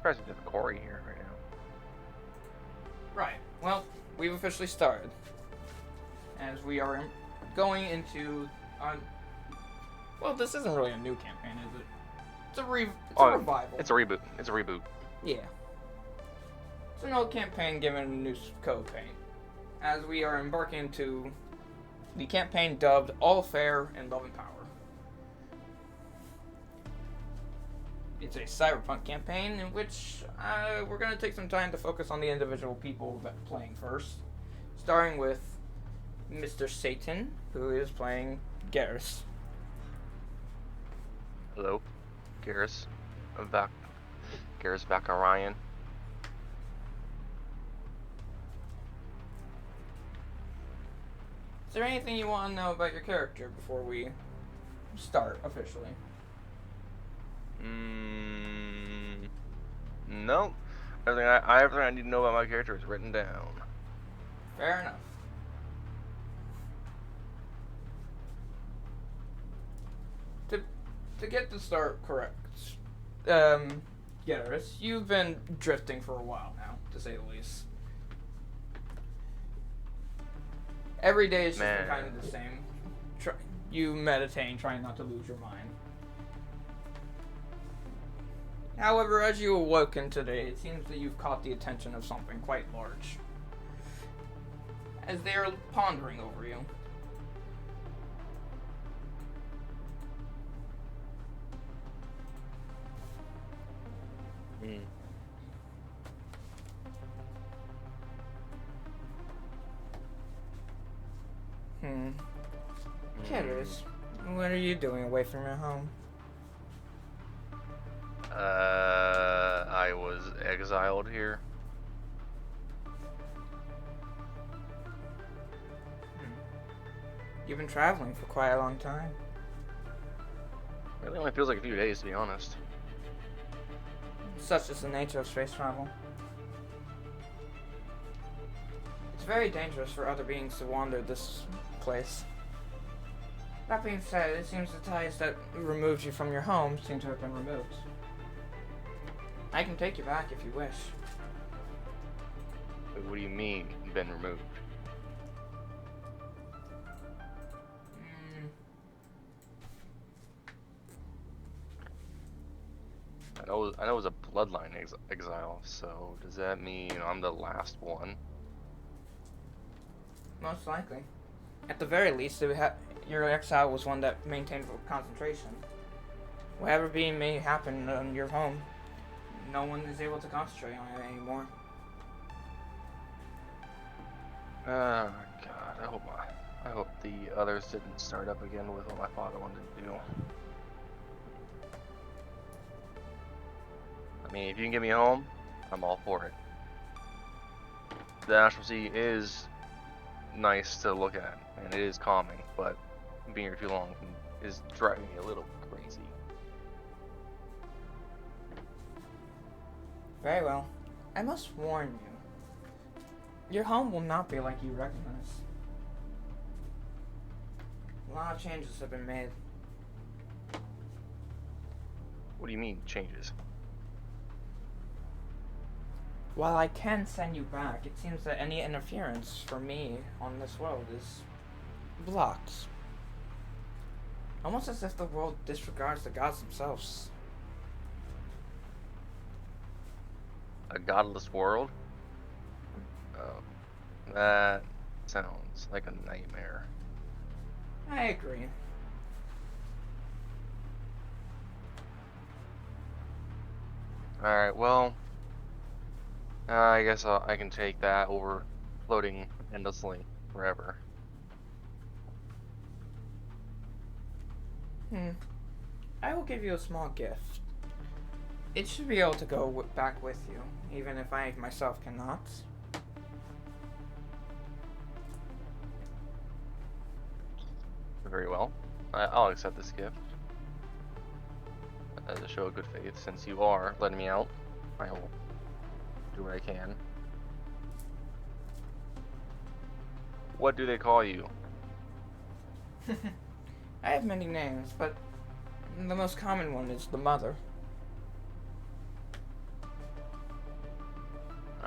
surprised we have Corey here right now. Right. Well, we've officially started. As we are going into... well, this isn't really a new campaign, is it? It's a revival. It's a reboot. It's a reboot. Yeah. It's an old campaign given a new code paint. As we are embarking into the campaign dubbed All Fair in Love and Power. It's a cyberpunk campaign in which we're going to take some time to focus on the individual people that playing first. Starting with Mr. Satan, who is playing Garrus. Hello, Garrus. Garrus back Orion. Is there anything you want to know about your character before we start officially? No. Everything I need to know about my character is written down. Fair enough. To get the start correct, Garrus, you've been drifting for a while now, to say the least. Every day is just been kind of the same. You meditating, trying not to lose your mind. However, as you awoken today, it seems that you've caught the attention of something quite large. As they are pondering over you. Garrus, what are you doing away from your home? I was exiled here. You've been traveling for quite a long time. Really only feels like a few days, to be honest. Such is the nature of space travel. It's very dangerous for other beings to wander this place. That being said, it seems the ties that removed you from your home seem to have been removed. I can take you back if you wish. But what do you mean, been removed? I know it was a bloodline exile, so does that mean I'm the last one? Most likely. At the very least, your exile was one that maintained concentration. Whatever being may happen in your home, no one is able to concentrate on it anymore. Oh God, I hope the others didn't start up again with what my father wanted to do. I mean, if you can get me home, I'm all for it. The Astral Sea is nice to look at, and it is calming, but being here too long is driving me a little crazy. Very well. I must warn you. Your home will not be like you recognize. A lot of changes have been made. What do you mean, changes? While I can send you back, it seems that any interference from me on this world is blocked. Almost as if the world disregards the gods themselves. A godless world? Oh, that sounds like a nightmare. I agree. Alright, well, I guess I can take that over floating endlessly forever. I will give you a small gift. It should be able to go back with you, even if I myself cannot. Very well. I'll accept this gift. As a show of good faith, since you are letting me out, I will do what I can. What do they call you? I have many names, but the most common one is the Mother.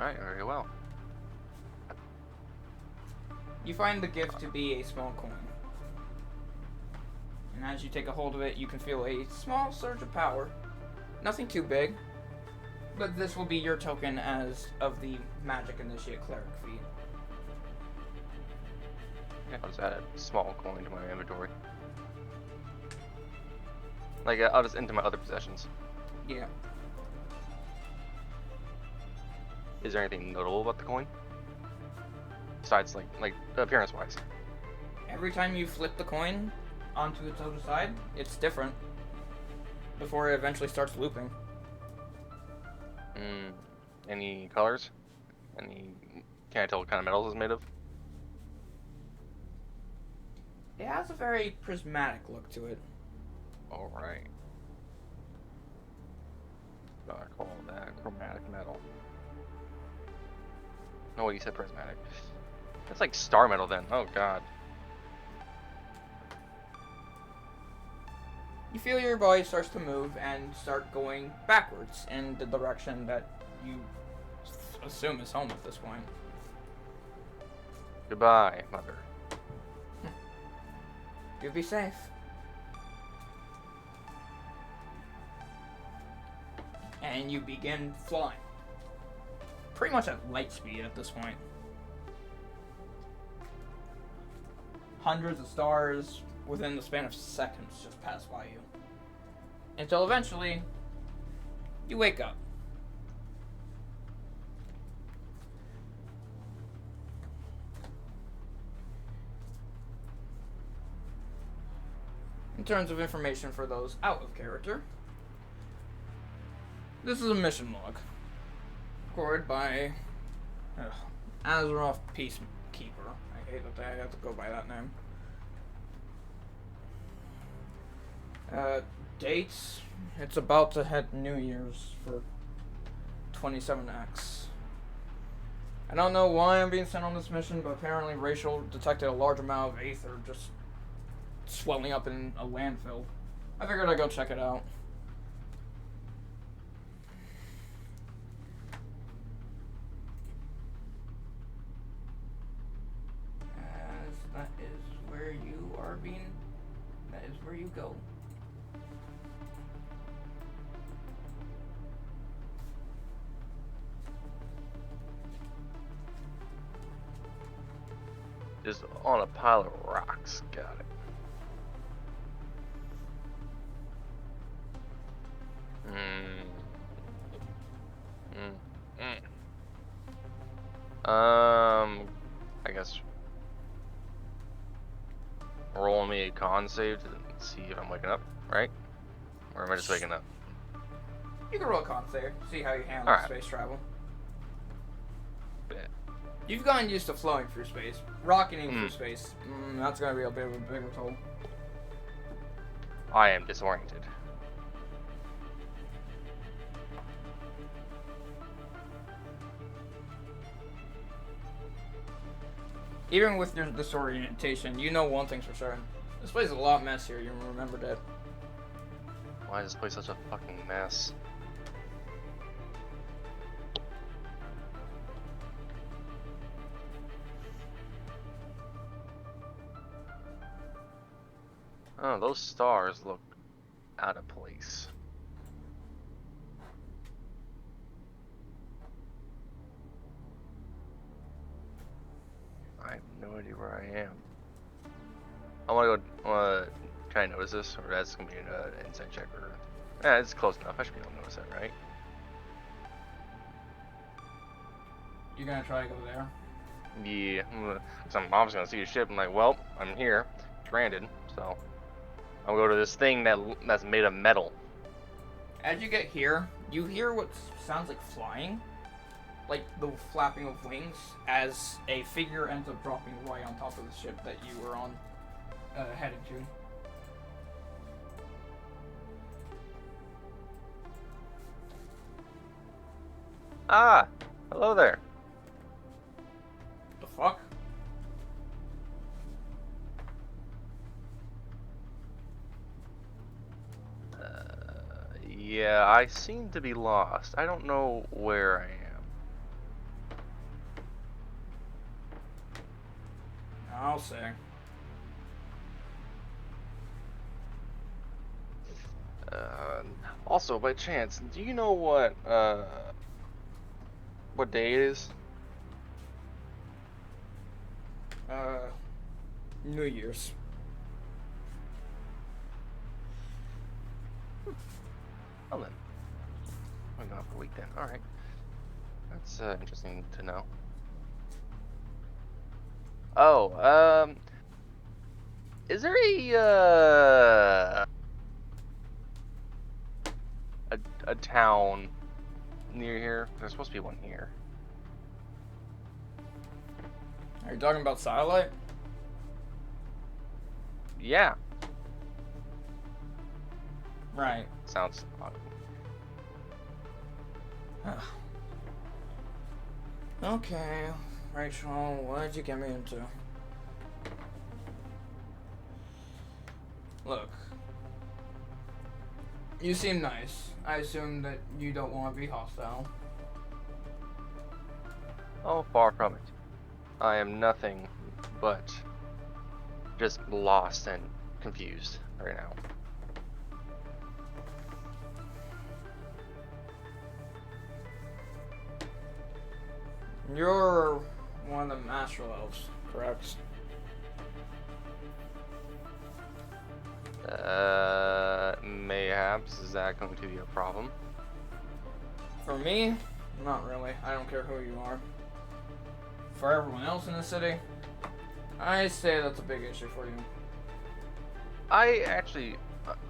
Alright, very well. You find the gift to be a small coin. And as you take a hold of it, you can feel a small surge of power. Nothing too big, but this will be your token as of the Magic Initiate Cleric feat. Yeah, I'll just add a small coin to my inventory. Like, I'll just into my other possessions. Yeah. Is there anything notable about the coin? Besides, like appearance-wise? Every time you flip the coin onto its other side, it's different. Before it eventually starts looping. Any colors? Can I tell what kind of metals it's made of? It has a very prismatic look to it. Alright. I call that chromatic metal. No, wait, you said prismatic. That's like star metal then. Oh god. You feel your body starts to move and start going backwards in the direction that you assume is home at this point. Goodbye, mother. You'll be safe. And you begin flying. Pretty much at light speed at this point. Hundreds of stars within the span of seconds just pass by you. Until eventually, you wake up. In terms of information for those out of character, this is a mission log. Recorded by Azeroth Peacekeeper. I hate that I have to go by that name. Dates. It's about to hit New Year's for 27X. I don't know why I'm being sent on this mission, but apparently Rachel detected a large amount of aether just swelling up in a landfill. I figured I'd go check it out. As that is where you are being... That is where you go. Just on a pile of rocks. Got it. I guess roll me a con save to see if I'm waking up, right? Or am I just waking up? You can roll a con save, see how you handle space travel. Yeah. You've gotten used to flowing through space. Rocketing through space, that's going to be a bit of a bigger toll. I am disoriented. Even with your disorientation, you know one thing's for certain. This place is a lot messier, you remembered it. Why is this place such a fucking mess? Oh, those stars look out of place. I have no idea where I am. I want to go. Can I notice this, or that's gonna be an insight check? Or yeah, it's close enough. I should be able to notice that, right? You gonna try to go there? Yeah, because I'm obviously gonna see a ship. I'm like, well, I'm here, stranded, so I'll go to this thing that's made of metal. As you get here, you hear what sounds like flying, like the flapping of wings, as a figure ends up dropping right on top of the ship that you were on, heading to. Ah, hello there. The fuck? Yeah, I seem to be lost. I don't know where I am. I'll say. Also, by chance, do you know what day it is? New Year's. Oh then. I'm going for a week then. Alright. That's interesting to know. Oh, is there a town near here? There's supposed to be one here. Are you talking about Satellite? Yeah. Right. Sounds odd. Okay, Rachel, what did you get me into? Look. You seem nice. I assume that you don't want to be hostile. Oh, far from it. I am nothing but just lost and confused right now. You're one of the astral elves, correct? Mayhaps. Is that going to be a problem? For me, not really. I don't care who you are. For everyone else in the city, I say that's a big issue for you.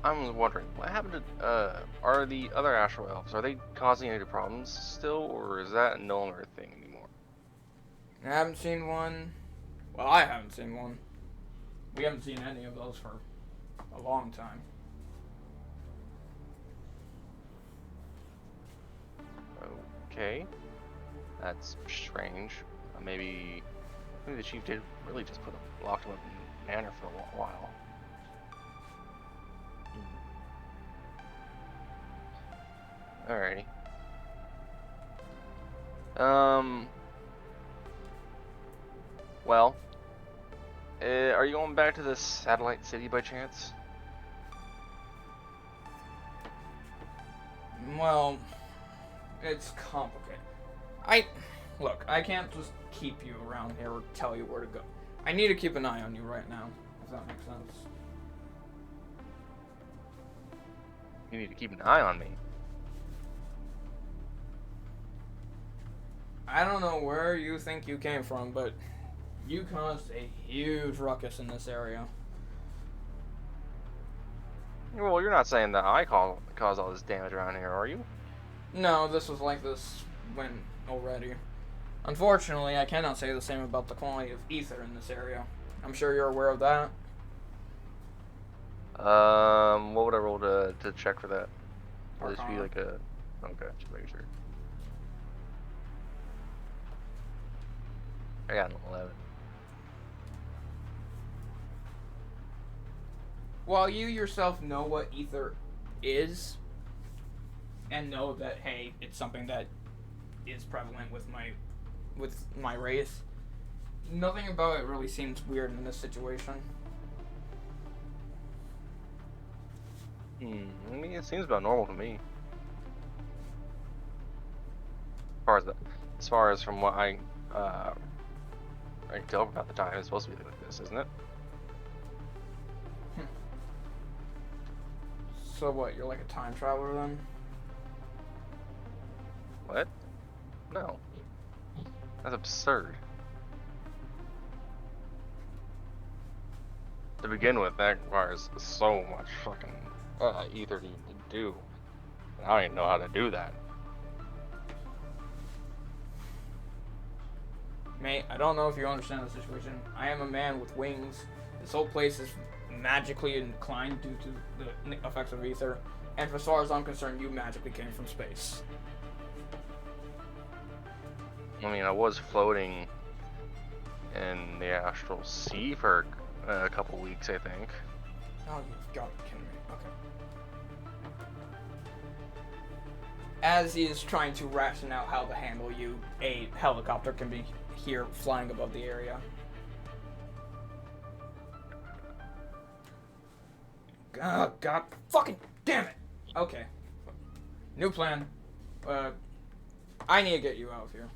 I'm wondering, what happened to, are the other astral elves, are they causing any problems still, or is that no longer a thing anymore? I haven't seen one. Well, I haven't seen one. We haven't seen any of those for a long time. Okay. That's strange. Maybe the chief did really just locked him up in Manor for a while. Alrighty. Well, are you going back to the satellite city by chance? Well, it's complicated. Look, I can't just keep you around here or tell you where to go. I need to keep an eye on you right now, if that makes sense. You need to keep an eye on me. I don't know where you think you came from, but you caused a huge ruckus in this area. Well, you're not saying that I caused all this damage around here, are you? No, this was like this when already. Unfortunately, I cannot say the same about the quality of ether in this area. I'm sure you're aware of that. What would I roll to check for that? Would this be Arcana. like a... Okay, just making sure. I got an 11. While you yourself know what ether is, and know that, hey, it's something that is prevalent with my race, nothing about it really seems weird in this situation. I mean, it seems about normal to me. As far as from what I can tell about the time, it's supposed to be like this, isn't it? So what, you're like a time traveler then? What? No. That's absurd. To begin with, that requires so much fucking ether to do. And I don't even know how to do that. Mate, I don't know if you understand the situation. I am a man with wings. This whole place is magically inclined due to the effects of ether. And as far as I'm concerned, you magically came from space. I mean, I was floating in the astral sea for a couple weeks, I think. Oh, you've got to be kidding me. Okay. As he is trying to ration out how to handle you, a helicopter can be here flying above the area. Oh, God. Fucking damn it. Okay. New plan. I need to get you out of here.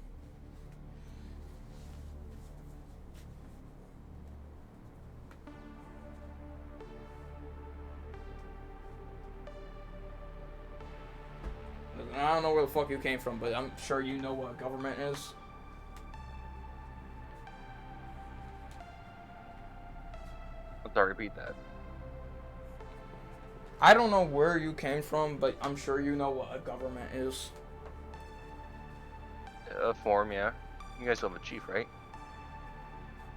Listen, I don't know where the fuck you came from, but I'm sure you know what government is. Let's repeat that. I don't know where you came from, but I'm sure you know what a government is. A form, yeah. You guys still have a chief, right?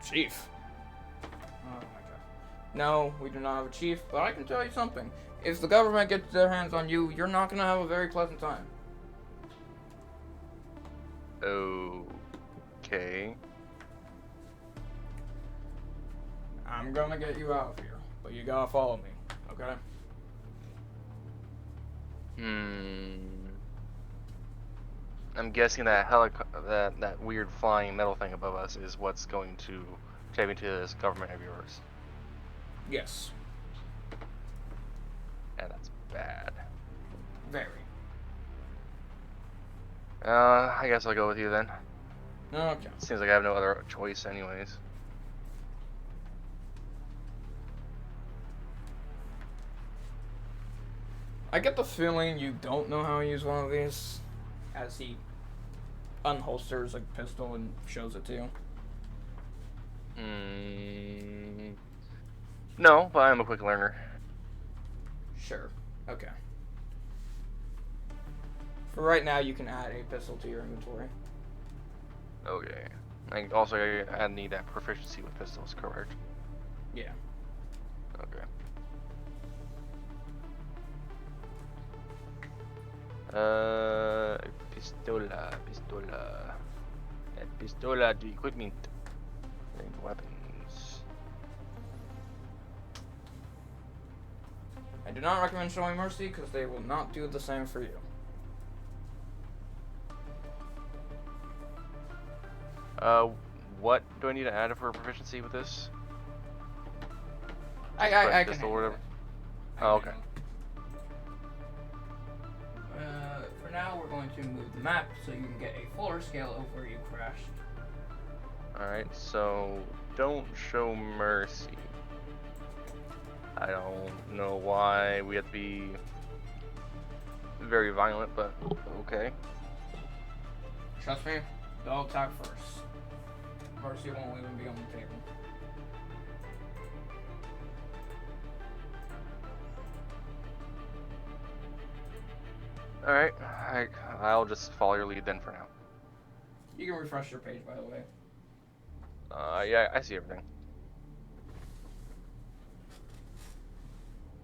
Chief? Oh my god. No, we do not have a chief, but I can tell you something. If the government gets their hands on you, you're not gonna have a very pleasant time. Okay. I'm gonna get you out of here, but you gotta follow me, okay? I'm guessing that that weird flying metal thing above us is what's going to take me to this government of yours. Yes. And that's bad. Very. I guess I'll go with you then. Okay. Seems like I have no other choice anyways. I get the feeling you don't know how to use one of these, as he unholsters a pistol and shows it to you. No, but I'm a quick learner. Sure. Okay. For right now, you can add a pistol to your inventory. Okay. I need that proficiency with pistols, correct? Yeah. Okay. Pistola de equipment. And weapons. I do not recommend showing mercy because they will not do the same for you. What do I need to add for proficiency with this? I can pistol or handle whatever? it. Oh, okay. For now, we're going to move the map so you can get a fuller scale of where you crashed. Alright, so don't show mercy. I don't know why we have to be very violent, but okay. Trust me, they'll attack first. Mercy won't even be on the table. Alright, I'll just follow your lead then for now. You can refresh your page, by the way. Yeah, I see everything.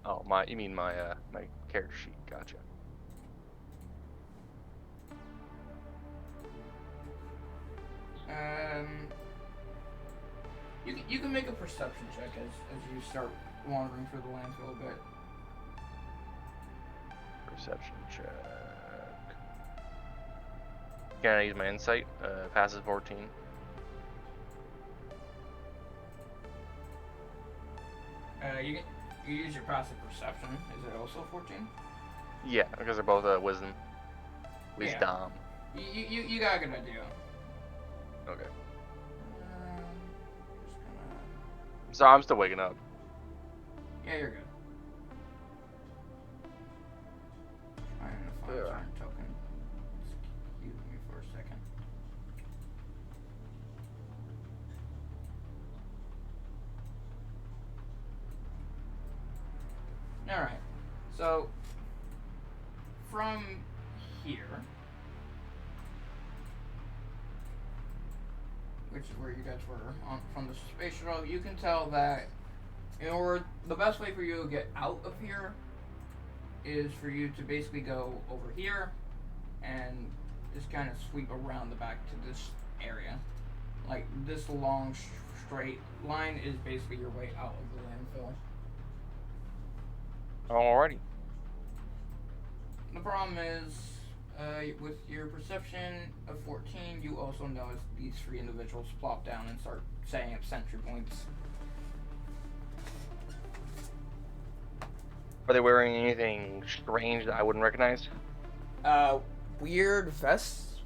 Oh, you mean my character sheet, gotcha. You can make a perception check as you start wandering through the landfill a bit. Perception check. Can I use my insight? Passes 14. You use your passive perception. Is it also 14? Yeah, because they're both wisdom. Wisdom. Yeah. You got a good idea. Okay. Just gonna... So I'm still waking up. Yeah, you're good. Trying to find turn token. Excuse me for a second. Alright, so from here, which is where you guys were from the space shuttle, you can tell that the best way for you to get out of here is for you to basically go over here and just kind of sweep around the back to this area. Like this long straight line is basically your way out of the landfill. Alrighty. The problem is, with your perception of 14, you also notice these three individuals plop down and start setting up sentry points. Are they wearing anything strange that I wouldn't recognize? Weird vests.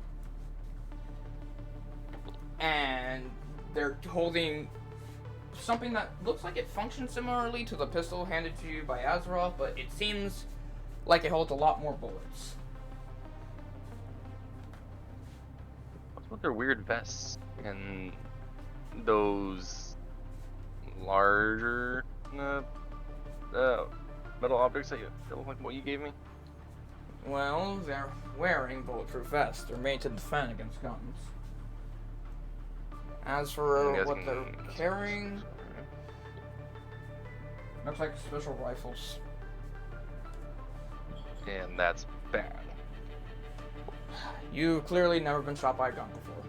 And they're holding something that looks like it functions similarly to the pistol handed to you by Azeroth, but it seems like it holds a lot more bullets. What's with their weird vests and those larger metal objects that look like what you gave me? Well, they're wearing bulletproof vests. They're made to defend against guns. As for what they're carrying, looks like special rifles. And that's bad. You've clearly never been shot by a gun before.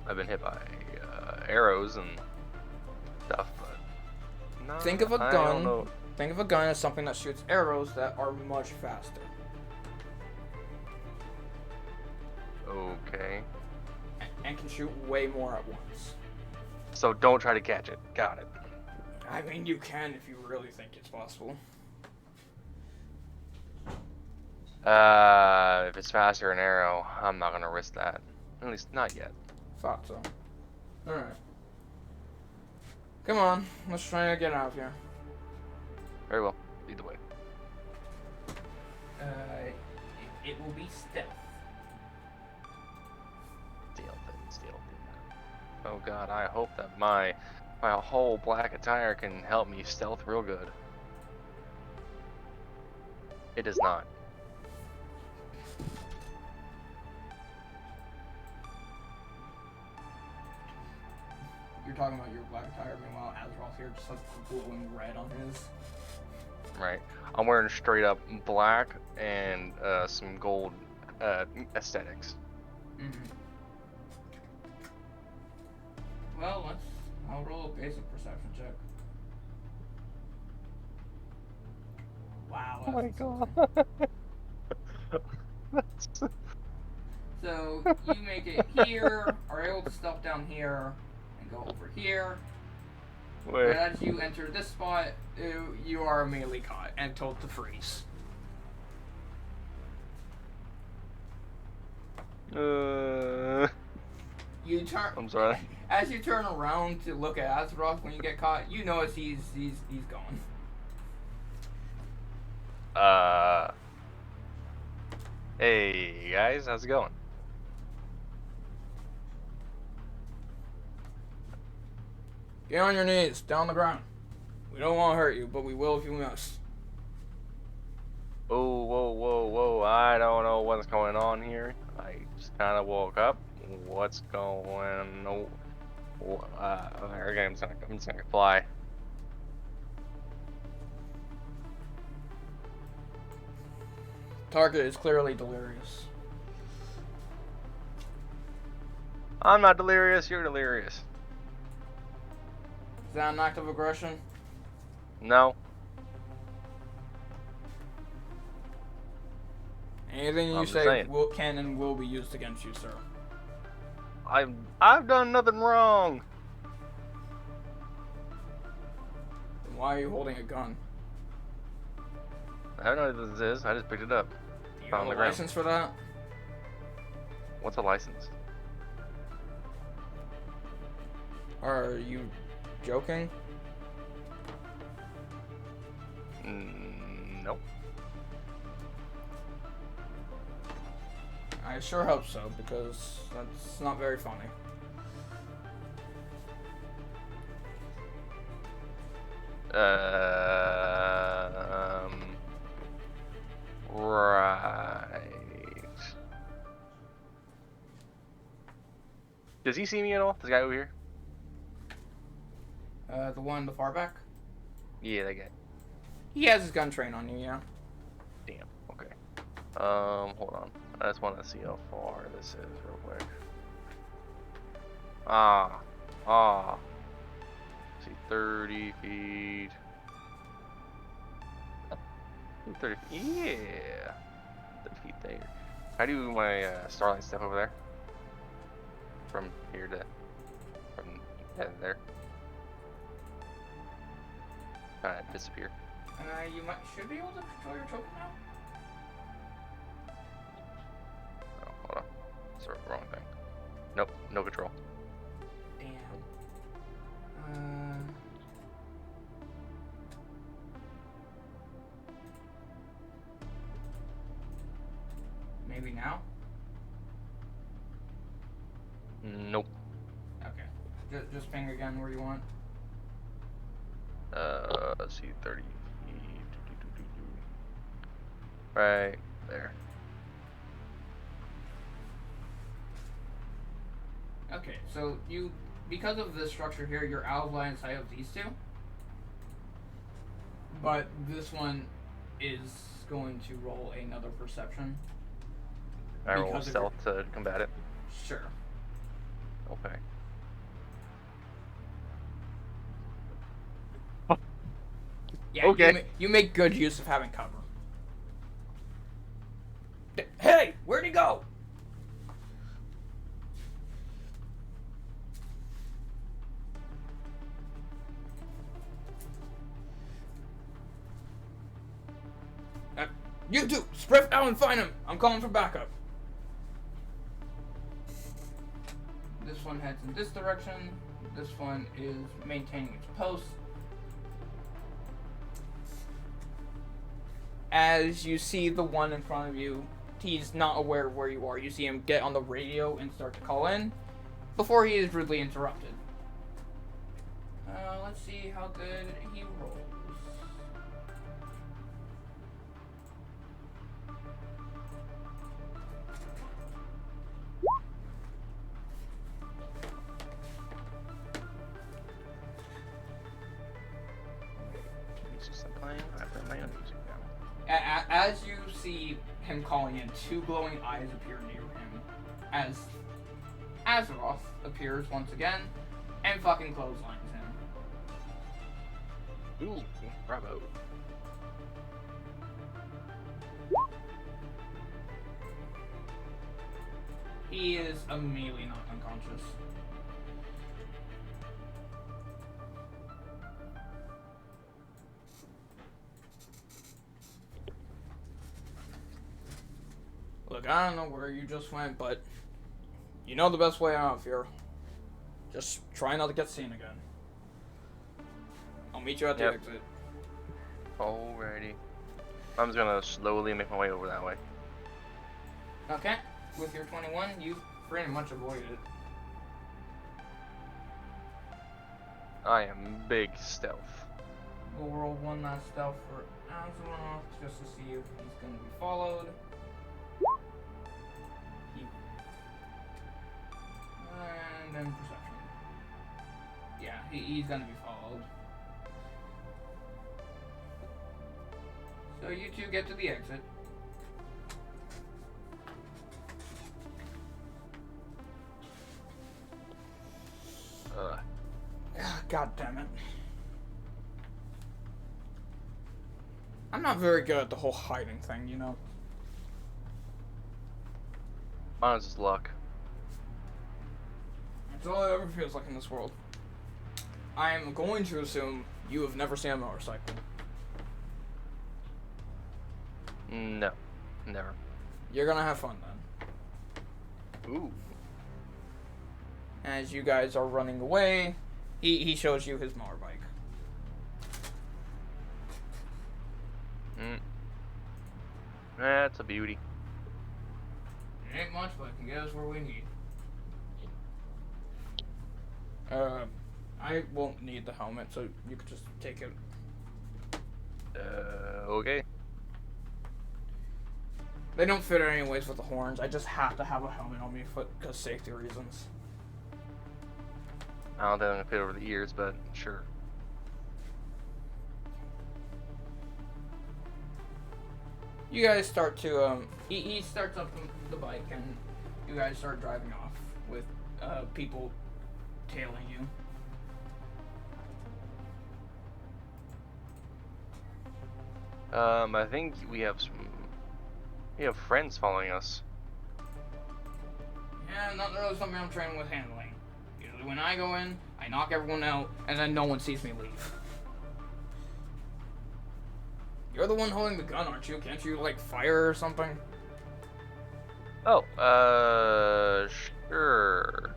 I've been hit by arrows and stuff, but no, Think of a I don't gun. know. Think of a gun as something that shoots arrows that are much faster. Okay. And can shoot way more at once. So don't try to catch it. Got it. I mean, you can if you really think it's possible. If it's faster than an arrow, I'm not gonna risk that. At least not yet. Thought so. Alright. Come on, let's try to get out of here. Very well. Lead the way. It will be stealth. Stealth. Oh god, I hope that my whole black attire can help me stealth real good. It does not. You're talking about your black attire, meanwhile Azeroth here just has glowing red on his. Right. I'm wearing straight up black and some gold aesthetics. Mm-hmm. Well, I'll roll a basic perception check. Wow. Oh my god. So you make it here, are able to stealth down here, and go over here. Wait. And as you enter this spot, you are immediately caught and told to freeze. You turn. I'm sorry. As you turn around to look at Azeroth when you get caught, you notice he's gone. Hey guys, how's it going? Get on your knees, down the ground. We don't want to hurt you, but we will if you must. Oh, whoa. I don't know what's going on here. I just kind of woke up. What's going on? Okay, I'm just gonna fly. Target is clearly delirious. I'm not delirious, you're delirious. Is that an act of aggression? No. Anything you I'm just say saying. can and will be used against you, sir. I've done nothing wrong. Then why are you holding a gun? I don't know what this is. I just picked it up. Do you Found have the a ground. license for that? What's a license? Are you joking? Nope. I sure hope so, because that's not very funny. Right. Does he see me at all? This guy over here? The one in the far back? Yeah, that guy. He has his gun trained on you, yeah. Damn. Okay. Hold on. I just want to see how far this is real quick. See, 30 feet. 30 feet. Yeah. 30 feet there. How do my starlight step over there? From here to there. Kind of disappear. You should be able to control your token now. Oh, hold on. That's the wrong thing. Nope, no control. Damn. Maybe now? Nope. Okay. Just ping again where you want. Let's see, 30 feet. Right there. Okay, so because of this structure here, you're out of line of sight of these two. But this one is going to roll another perception. I roll stealth to combat it. Sure. Okay. Yeah, okay. You make good use of having cover. Hey, where'd he go? You two, sprint out and find him. I'm calling for backup. This one heads in this direction. This one is maintaining its post. As you see the one in front of you, he's not aware of where you are. You see him get on the radio and start to call in before he is rudely interrupted. Let's see how good he rolls. As you see him calling in, two glowing eyes appear near him, as Azeroth appears once again, and fucking clotheslines him. Ooh, bravo. He is immediately knocked unconscious. Look, I don't know where you just went, but you know the best way out of here. Just try not to get seen again. I'll meet you at the exit. Alrighty. I'm just gonna slowly make my way over that way. Okay. With your 21, you've pretty much avoided it. I am big stealth. We'll roll one last stealth for Azeroth just to see if he's going to be followed. And then perception. Yeah, he's going to be followed. So you two get to the exit. God damn it. I'm not very good at the whole hiding thing, you know. Mine's just luck. That's all it ever feels like in this world. I am going to assume you have never seen a motorcycle. No, never. You're gonna have fun then. Ooh. As you guys are running away, he shows you his motorbike. That's a beauty. It ain't much, but it can get us where we need. I won't need the helmet, so you could just take it. Okay. They don't fit anyways with the horns. I just have to have a helmet on me because safety reasons. I don't think I'm gonna fit over the ears, but sure. You guys start to, he starts up the bike and you guys start driving off with, people tailing you. I think we have friends following us. Yeah, not really something I'm trained with handling. Usually when I go in, I knock everyone out, and then no one sees me leave. You're the one holding the gun, aren't you? Can't you, like, fire or something? Oh, sure.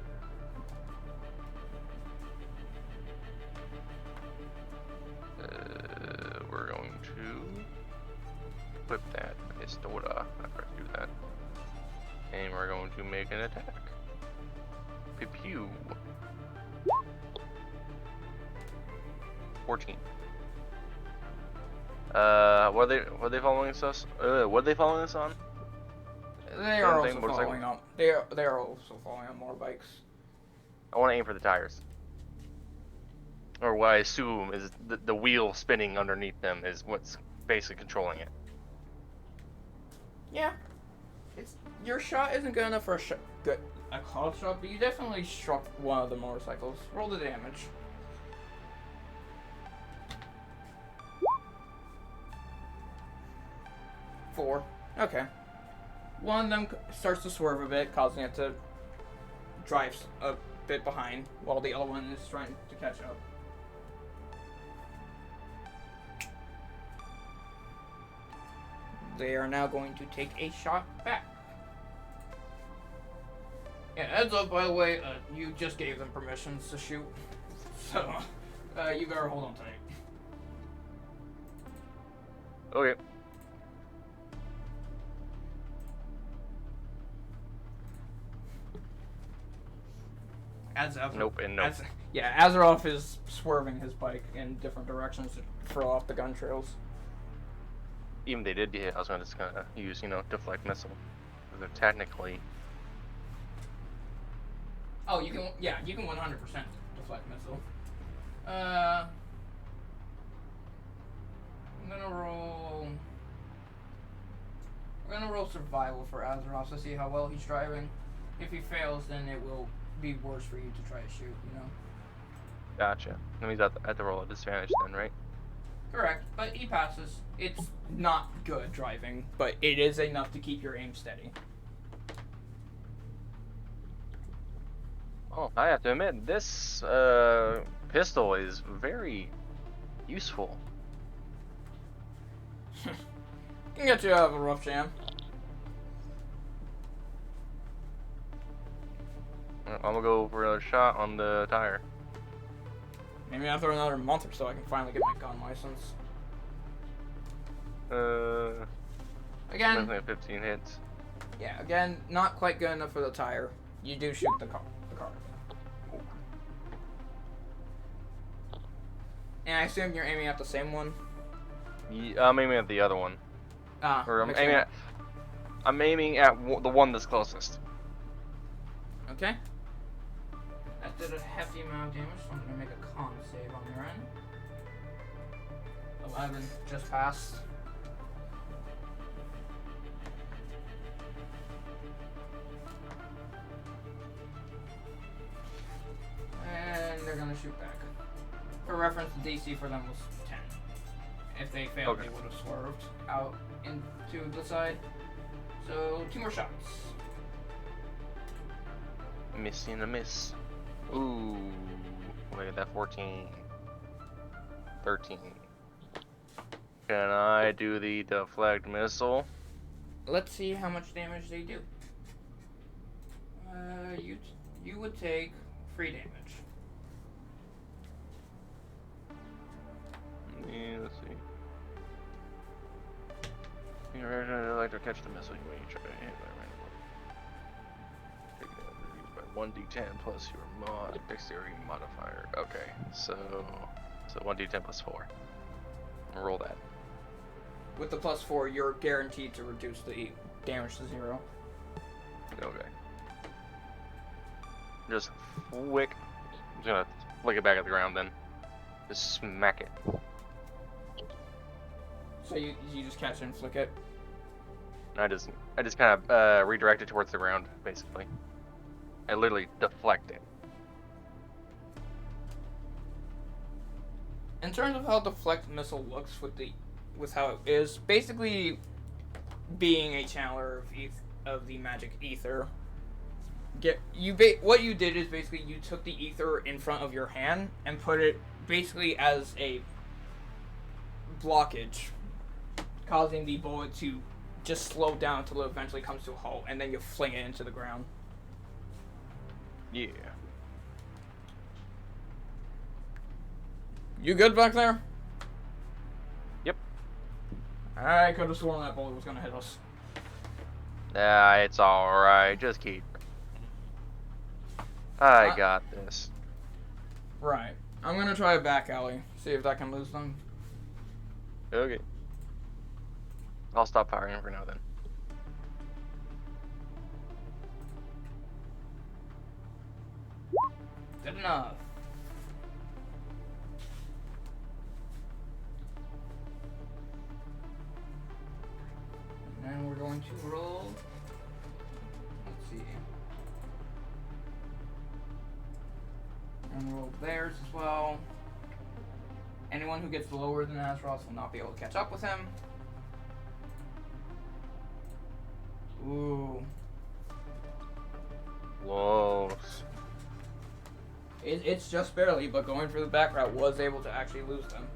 We're going to equip that pistola after I do that. And we're going to make an attack. Pew pew. 14. What are they following us? What are they following us on? They are also following up. They are also following on motorbikes. I want to aim for the tires. Or what I assume is the wheel spinning underneath them is what's basically controlling it. Yeah. Your shot isn't good enough for a call shot, but you definitely struck one of the motorcycles. Roll the damage. 4. Okay. One of them starts to swerve a bit, causing it to drive a bit behind, while the other one is trying to catch up. They are now going to take a shot back. Yeah, heads up, by the way, you just gave them permissions to shoot. So, you better hold on tight. Okay. Nope and nope. Azeroth is swerving his bike in different directions to throw off the gun trails. Even if they did hit, I was just gonna use, deflect missile. Because they're technically. Oh, you can 100% deflect missile. I'm gonna roll. We're gonna roll survival for Azeroth to see how well he's driving. If he fails, then it will be worse for you to try to shoot, Gotcha. That means I have to roll a disadvantage then, right? Correct, but he passes. It's not good driving, but it is enough to keep your aim steady. Oh, I have to admit, this pistol is very useful. Can get you out of a rough jam. I'm gonna go for a shot on the tire. Maybe after another month or so, I can finally get my gun license. Again, 15 hits. Yeah, again, not quite good enough for the tire. You do shoot the car. And I assume you're aiming at the same one? Yeah, I'm aiming at the other one. Or I'm aiming at the one that's closest. Okay. That did a hefty amount of damage, so I'm gonna make a con save on your end. 11 just passed. And they're gonna shoot back. For reference, the DC for them was 10. If they failed, They would have swerved out into the side. So 2 more shots. Missing a miss. Ooh. Look at that, 14. 13. Can I do the deflect missile? Let's see how much damage they do. You would take 3 damage. Yeah, let's see. You're like to catch the missile when you try to hit by random. Take it by 1d10 plus your dexterity modifier. Okay, so 1d10 plus 4. Roll that. With the plus 4, you're guaranteed to reduce the damage to 0. Okay. Just quick. I'm just gonna flick it back at the ground then. Just smack it. So you just catch it and flick it? I just kind of redirect it towards the ground, basically. I literally deflect it. In terms of how deflect missile looks with how it is, basically being a channeler of the magic ether. What you did is basically you took the ether in front of your hand and put it basically as a blockage causing the bullet to just slow down until it eventually comes to a halt, and then you fling it into the ground. Yeah. You good back there? Yep. I could have sworn that bullet was gonna hit us. Nah, it's alright. Just keep. I got this. Right. I'm gonna try a back alley. See if that can lose them. Okay. I'll stop firing for now then. Good enough. And we're going to roll. Let's see. And roll theirs as well. Anyone who gets lower than Azeroth will not be able to catch up with him. Ooh. Close. It's just barely, but going for the back route was able to actually lose them.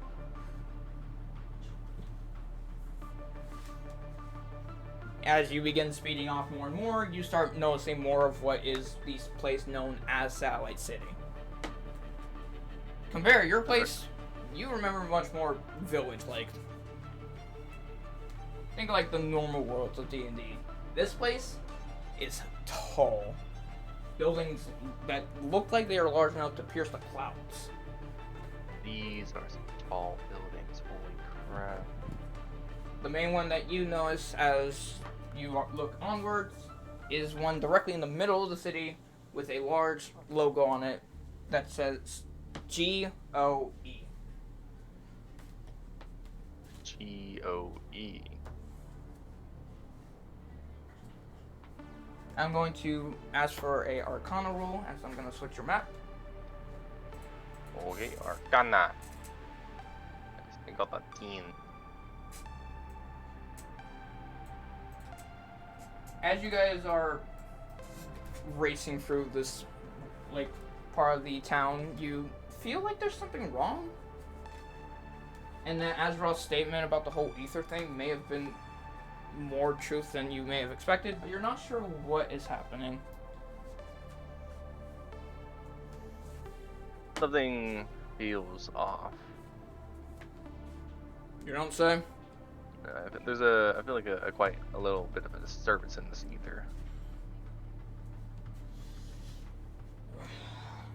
As you begin speeding off more and more, you start noticing more of what is this place known as Satellite City. Compare your place, you remember much more village-like. Think like the normal worlds of D&D. This place is tall. Buildings that look like they are large enough to pierce the clouds. These are some tall buildings. Holy crap. The main one that you notice as you look onwards is one directly in the middle of the city with a large logo on it that says G-O-E. G-O-E. I'm going to ask for a Arcana roll, as I'm going to switch your map. Okay, Arcana. I got that 10. As you guys are racing through this, like, part of the town, you feel like there's something wrong. And then Azeroth's statement about the whole ether thing may have been more truth than you may have expected, but you're not sure what is happening. Something feels off. You don't say? I feel like a quite a little bit of a disturbance in this ether.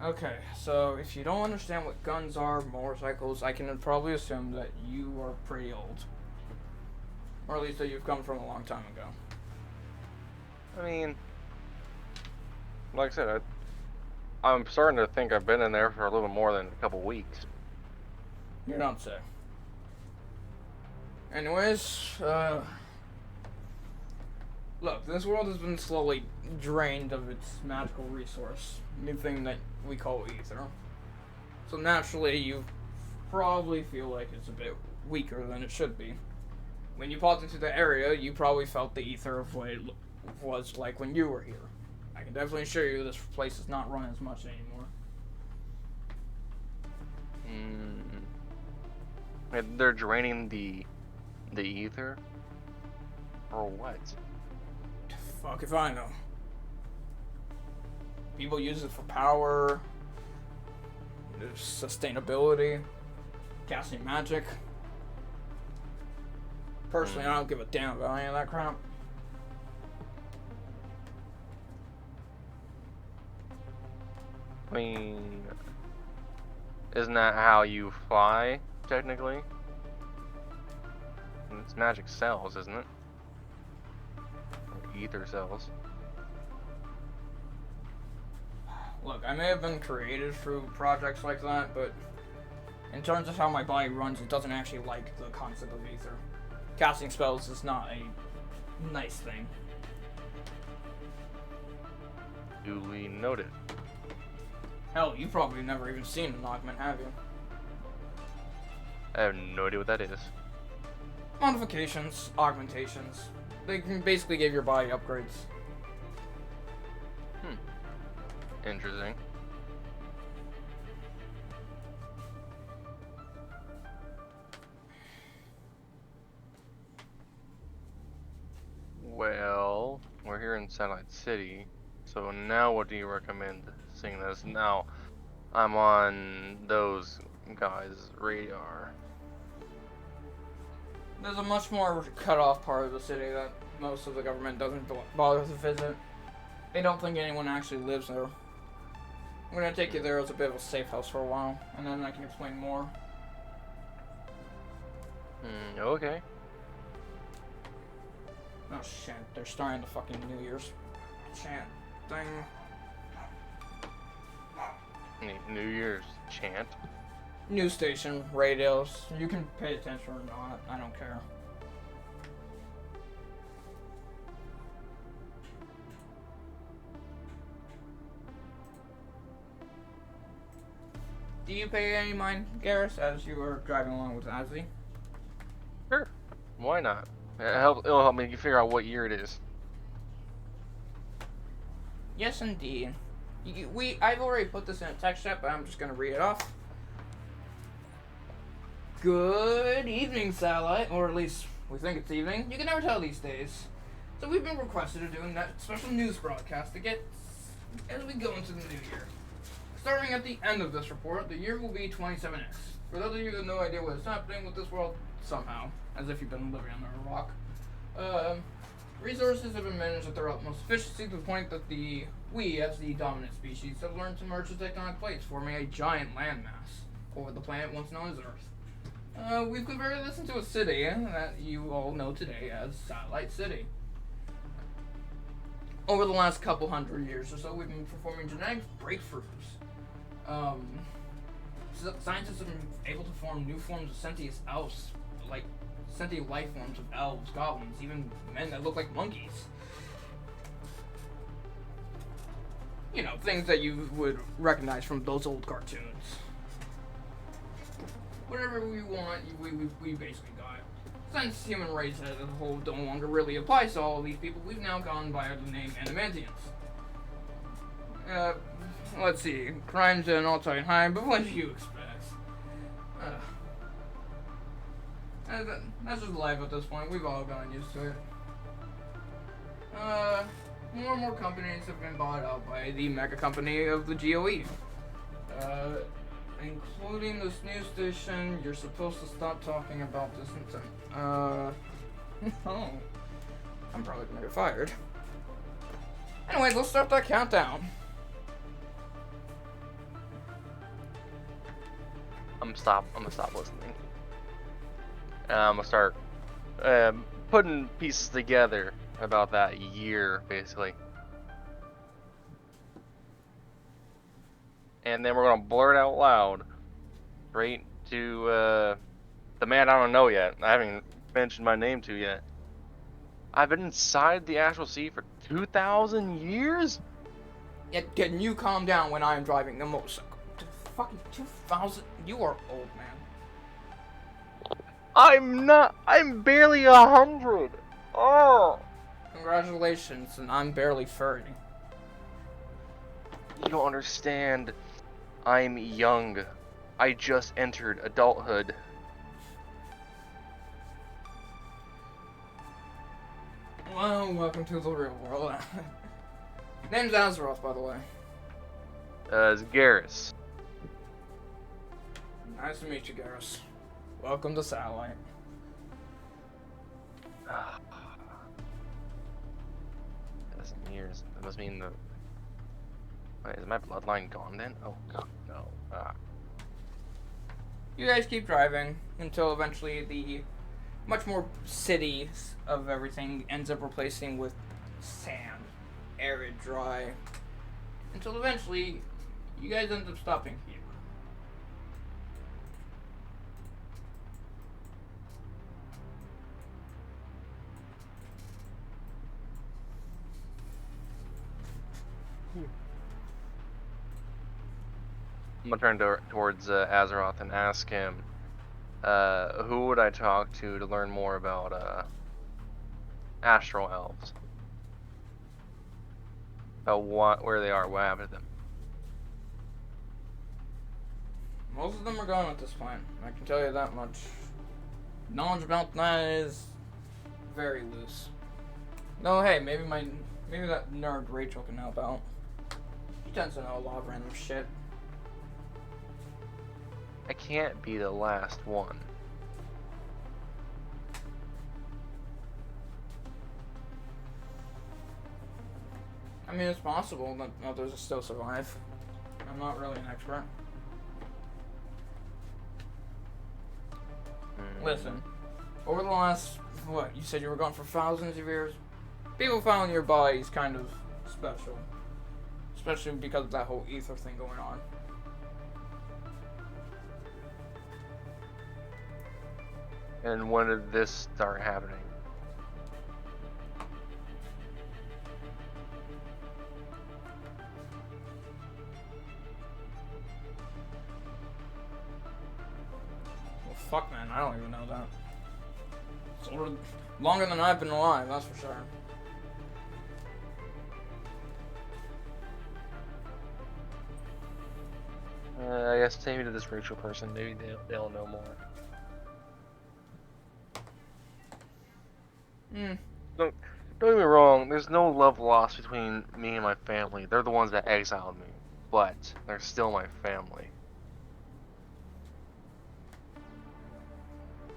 Okay, so if you don't understand what guns are, motorcycles, I can probably assume that you are pretty old. Or at least that you've come from a long time ago. I mean, like I said, I'm starting to think I've been in there for a little more than a couple weeks. You don't say. Anyways, look, this world has been slowly drained of its magical resource, new thing that we call ether. So naturally, you probably feel like it's a bit weaker than it should be. When you popped into the area, you probably felt the ether of what it was like when you were here. I can definitely assure you this place is not run as much anymore. They're draining the ether? Or what? Fuck if I know. People use it for power, sustainability, casting magic. Personally, I don't give a damn about any of that crap. I mean, isn't that how you fly, technically? It's magic cells, isn't it? Or ether cells. Look, I may have been created through projects like that, but in terms of how my body runs, it doesn't actually like the concept of ether. Casting spells is not a nice thing. Duly noted. Hell, you've probably never even seen an augment, have you? I have no idea what that is. Modifications, augmentations. They can basically give your body upgrades. Interesting. satellite city. So now what do you recommend seeing this? Now I'm on those guys' radar. There's a much more cut off part of the city that most of the government doesn't bother to visit. They don't think anyone actually lives there. I'm gonna take you there as a bit of a safe house for a while, and then I can explain more. Okay. Oh shit, they're starting the fucking New Year's chant thing. New Year's chant. News station, radios. You can pay attention or not, I don't care. Do you pay any mind, Garrus, as you were driving along with Azzy? Sure. Why not? It'll help me figure out what year it is. Yes, indeed. I've already put this in a text chat, but I'm just gonna read it off. Good evening, satellite, or at least we think it's evening. You can never tell these days. So we've been requested to do that special news broadcast to get as we go into the new year. Starting at the end of this report, the year will be 27X. For those of you who have no idea what is happening with this world, somehow, as if you've been living under a rock, resources have been managed at their utmost efficiency to the point that we, as the dominant species, have learned to merge the tectonic plates, forming a giant landmass over the planet once known as Earth. We've converted this into a city that you all know today as Satellite City. Over the last couple hundred years or so, we've been performing genetic breakthroughs. Scientists have been able to form new forms of sentient elves, like sentient life forms of elves, goblins, even men that look like monkeys. You know, things that you would recognize from those old cartoons. Whatever we want, we basically got it. Since human race as a whole no longer really applies to all of these people, we've now gone by the name Animantians. Let's see, crime's at an all-time high, but what do you expect? That's just life at this point. We've all gotten used to it. More and more companies have been bought out by the mega company of the GOE. Including this news station. You're supposed to stop talking about this oh. I'm probably gonna get fired. Anyways, let's start that countdown. I'm gonna stop listening. I'm gonna start putting pieces together about that year, basically. And then we're gonna blurt out loud, straight to the man I don't know yet. I haven't mentioned my name to yet. I've been inside the Astral Sea for 2,000 years? Yet, can you calm down when I am driving a motorcycle? Fucking 2,000? You are old, man. I'm not. I'm barely 100. Oh. Congratulations, and I'm barely 30. You don't understand. I'm young. I just entered adulthood. Well, welcome to the real world. Name's Azeroth, by the way. It's Garrus. Nice to meet you, Garrus. Welcome to Satellite. That's years. That must mean the. Wait, is my bloodline gone then? Oh god, no. You guys keep driving until eventually the much more cities of everything ends up replacing with sand, arid, dry, until eventually you guys end up stopping here. I'm gonna turn towards Azeroth and ask him, who would I talk to learn more about astral elves? About where they are, what happened to them? Most of them are gone at this point. I can tell you that much. Knowledge about that is very loose. No, hey, maybe Maybe that nerd Rachel can help out. She tends to know a lot of random shit. I can't be the last one. I mean, it's possible that others will still survive. I'm not really an expert. Listen, over the last, what, you said you were gone for thousands of years? People found your bodies kind of special. Especially because of that whole ether thing going on. And when did this start happening? Well, fuck, man, I don't even know that. It's longer than I've been alive, that's for sure. I guess take me to this Rachel person. Maybe they'll know more. Don't get me wrong. There's no love lost between me and my family. They're the ones that exiled me, but they're still my family.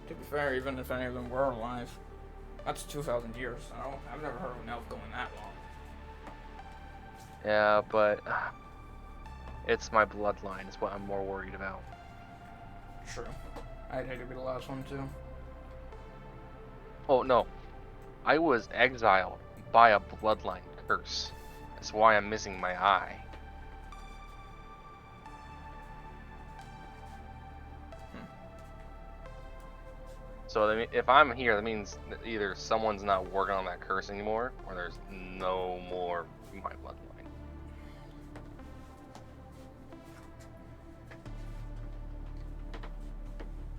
To be fair, even if any of them were alive, that's 2,000 years. I've never heard of an elf going that long. Yeah, but it's my bloodline is what I'm more worried about. True. I'd hate to be the last one, too. Oh, no. I was exiled by a bloodline curse. That's why I'm missing my eye. So if I'm here, that means that either someone's not working on that curse anymore, or there's no more my bloodline.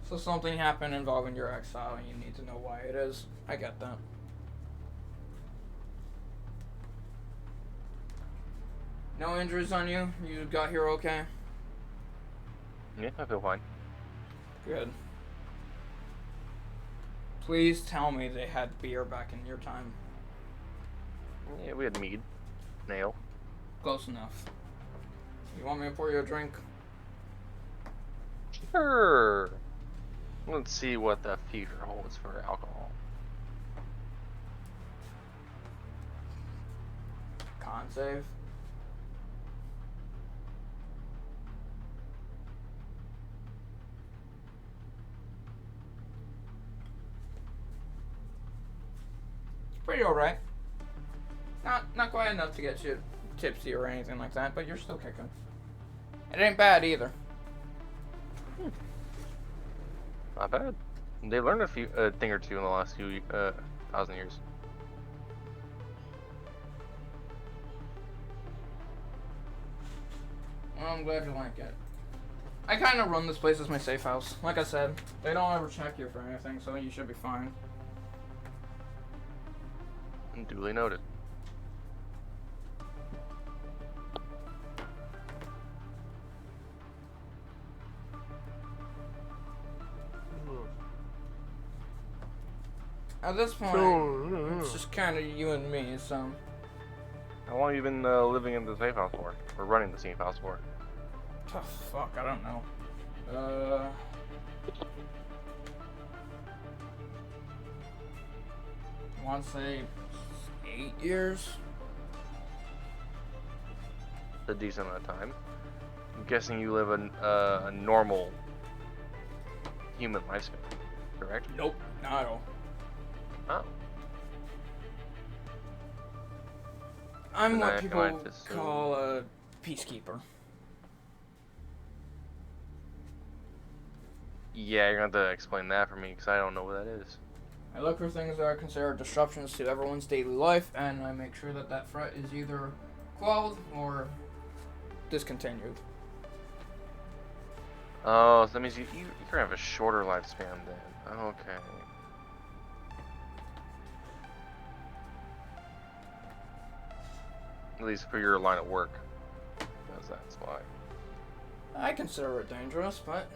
So something happened involving your exile, and you need to know why it is. I get that. No injuries on you? You got here okay? Yeah, I feel fine. Good. Please tell me they had beer back in your time. Yeah, we had mead. Nail. Close enough. You want me to pour you a drink? Sure. Let's see what the future holds for alcohol. Con save. Pretty alright. Not quite enough to get you tipsy or anything like that, but you're still kicking. It ain't bad either. Not bad. They learned a thing or two in the last few 1,000 years. Well, I'm glad you like it. I kind of run this place as my safe house. Like I said, they don't ever check you for anything, so you should be fine. Duly noted. At this point, it's just kind of you and me, so... How long have you been living in the safe house for? Or running the safe house for? Oh, fuck, I don't know. I want to say 8 years? A decent amount of time. I'm guessing you live a normal human lifespan, correct? Nope, not at all. Oh. I'm Then what I people might assume- call a peacekeeper. Yeah, you're going to have to explain that for me, because I don't know what that is. I look for things that are considered disruptions to everyone's daily life, and I make sure that that threat is either quelled or discontinued. Oh, so that means you can have a shorter lifespan then. Okay. At least for your line of work. Because that's why. I consider it dangerous, but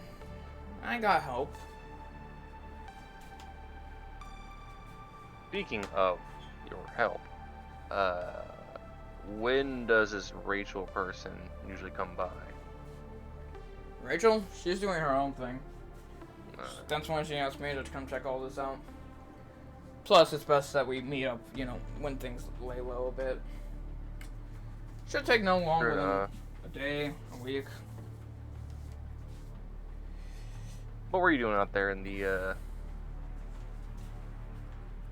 I got help. Speaking of your help, Uh, when does this Rachel person usually come by? Rachel, she's doing her own thing. Uh, That's when she asked me to come check all this out. Plus, it's best that we meet up, when things lay low a bit. Should take no longer than a day, a week. What were you doing out there in the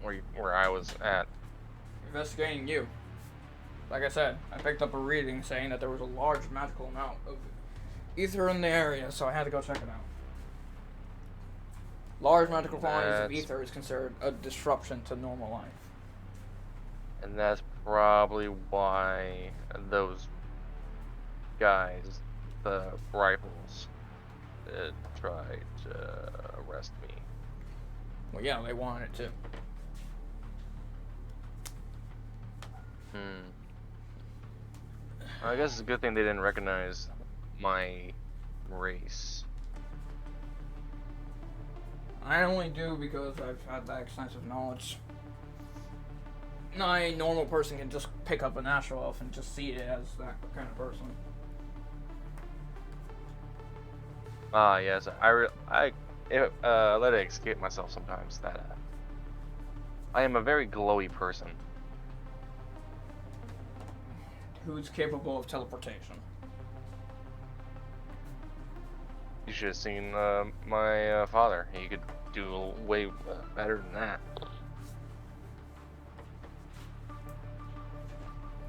where I was at? Investigating you. Like I said, I picked up a reading saying that there was a large magical amount of ether in the area, so I had to go check it out. Large magical quantities of ether is considered a disruption to normal life. And that's probably why those guys, the rifles, tried to arrest me. Well, yeah, they wanted it too. I guess it's a good thing they didn't recognize my race. I only do because I've had that extensive knowledge. Not a normal person can just pick up an astral elf and just see it as that kind of person. Yes, I let it escape myself sometimes that I am a very glowy person. Who's capable of teleportation? You should have seen my father. He could do way better than that.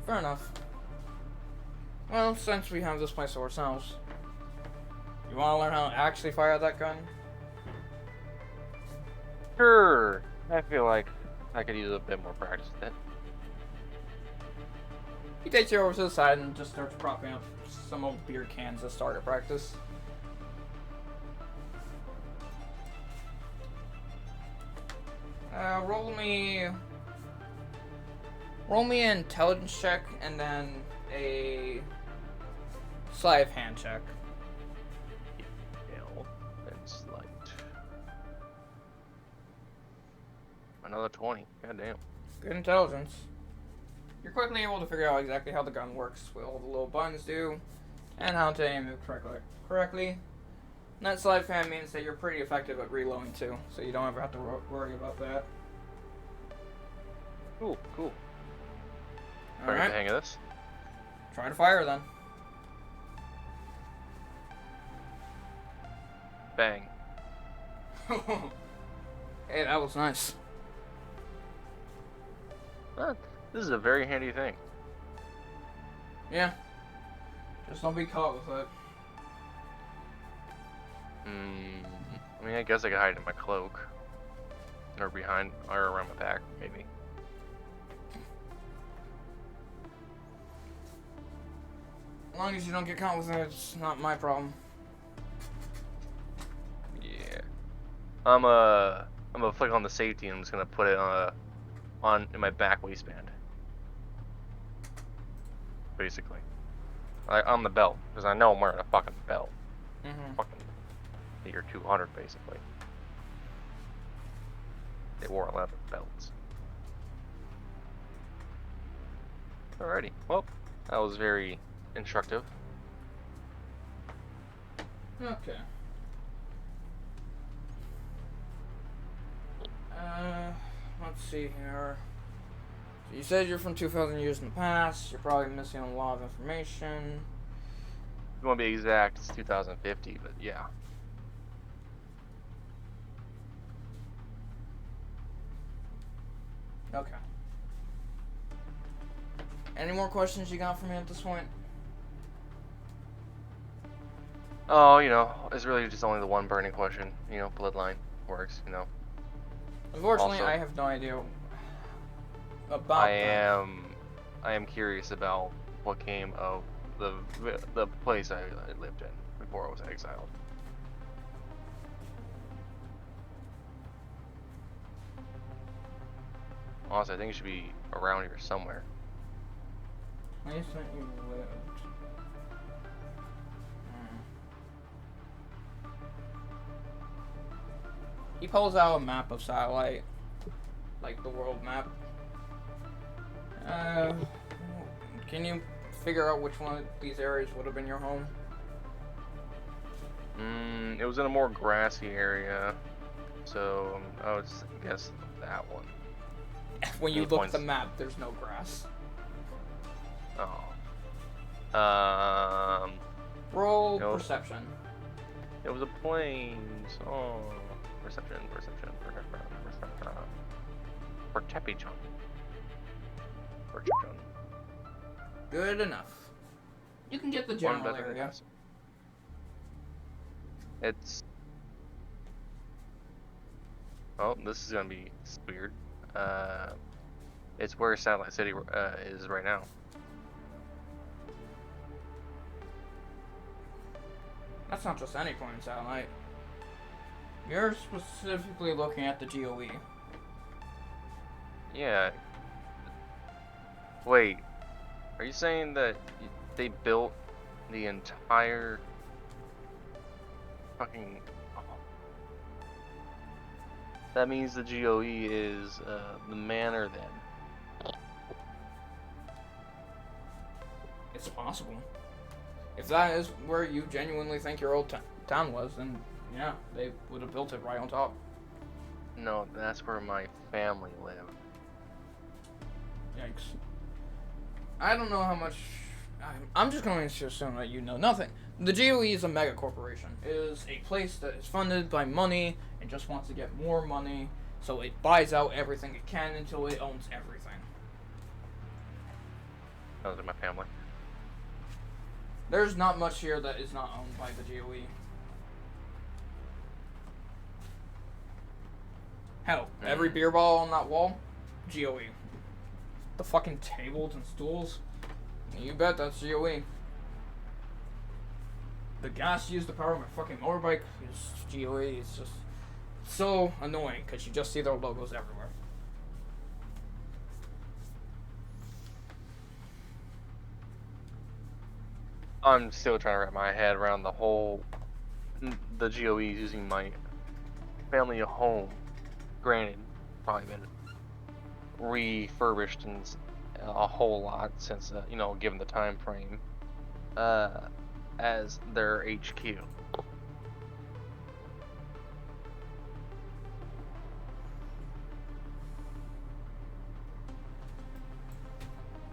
Fair enough. Well, since we have this place to ourselves, you want to learn how to actually fire that gun? Sure. I feel like I could use a bit more practice with it. He takes you over to the side and just starts propping up some old beer cans to start a practice. Roll me an intelligence check and then a sleight of hand check. And slight. Another 20. Goddamn. Good intelligence. You're quickly able to figure out exactly how the gun works, what all the little buttons do, and how to aim it correctly. And that sleight of hand means that you're pretty effective at reloading too, so you don't ever have to worry about that. Cool. All right. The hang of this. Try to fire then. Bang. Hey, that was nice. This is a very handy thing. Yeah. Just don't be caught with it. I mean, I guess I could hide in my cloak. Or behind, or around my back, maybe. As long as you don't get caught with it, it's not my problem. Yeah. I'm gonna flick on the safety and I'm just gonna put it in my back waistband. Basically. On the belt, because I know I'm wearing a fucking belt. Fucking year 200, basically. They wore leather belts. Alrighty, well, that was very instructive. Okay. Let's see here. So you said you're from 2,000 years in the past. You're probably missing a lot of information. If you want to be exact, it's 2050, but yeah. Okay. Any more questions you got for me at this point? Oh, it's really just only the one burning question. Bloodline works, Unfortunately, Also, I have no idea about I that. am curious about what came of the place I lived in before I was exiled. Honestly, I think it should be around here somewhere. Place that you lived. He pulls out a map of satellite, like the world map, Uh, can you figure out which one of these areas would have been your home? It was in a more grassy area, so I would guess that one. When you Any look at the points? map, there's no grass. Oh. Roll No, perception. it was a plains. Oh, perception. Perception. Good enough. You can get the One general better than area. us. It's. Oh, this is gonna be weird. It's where Satellite City is right now. That's not just any point in satellite. You're specifically looking at the GOE. Yeah. Wait, are you saying that they built the entire fucking? Oh. That means the GOE is the manor then. It's possible. If that is where you genuinely think your old town was, then yeah, they would have built it right on top. No, that's where my family lived. Yikes. I don't know how much. I'm just going to assume that you know nothing. The GOE is a mega corporation. It is a place that is funded by money and just wants to get more money, so it buys out everything it can until it owns everything. Those are my family. There's not much here that is not owned by the GOE. Hell, every beer bottle on that wall, GOE. The fucking tables and stools, you bet that's GOE. The gas used to power my fucking motorbike is GOE. It's just so annoying because you just see their logos everywhere. I'm still trying to wrap my head around the whole the GOE using my family home. Granted, probably been refurbished and a whole lot since given the time frame as their HQ.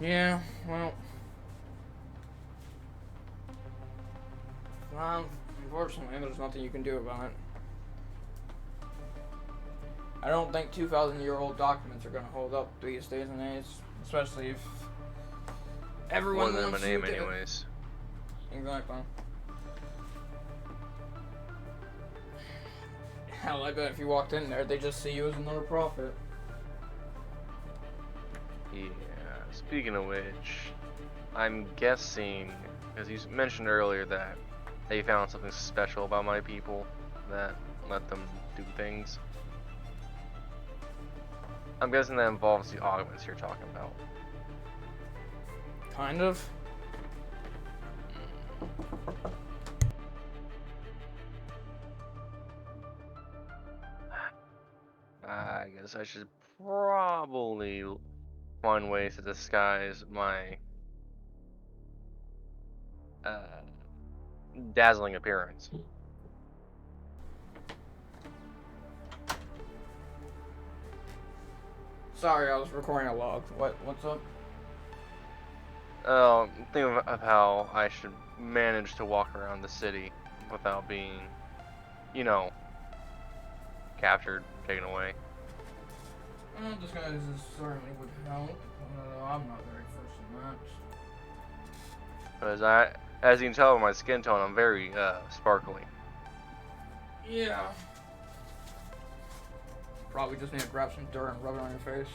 Yeah, well, unfortunately, there's nothing you can do about it. I don't think 2,000-year-old documents are going to hold up these days and age, especially if everyone More than wants my name, to do. anyways. Exactly. Hell, I bet if you walked in there, they just see you as another prophet. Yeah. Speaking of which, I'm guessing, because you mentioned earlier that they found something special about my people that let them do things. I'm guessing that involves the augments you're talking about. Kind of. I guess I should probably find ways to disguise my uh, dazzling appearance. Sorry, I was recording a log. What's up? Think of how I should manage to walk around the city without being, you know, captured, taken away. Disguises certainly would help. I'm not very versed in that. Because as you can tell by my skin tone, I'm very sparkly. Yeah. Probably just need to grab some dirt and rub it on your face.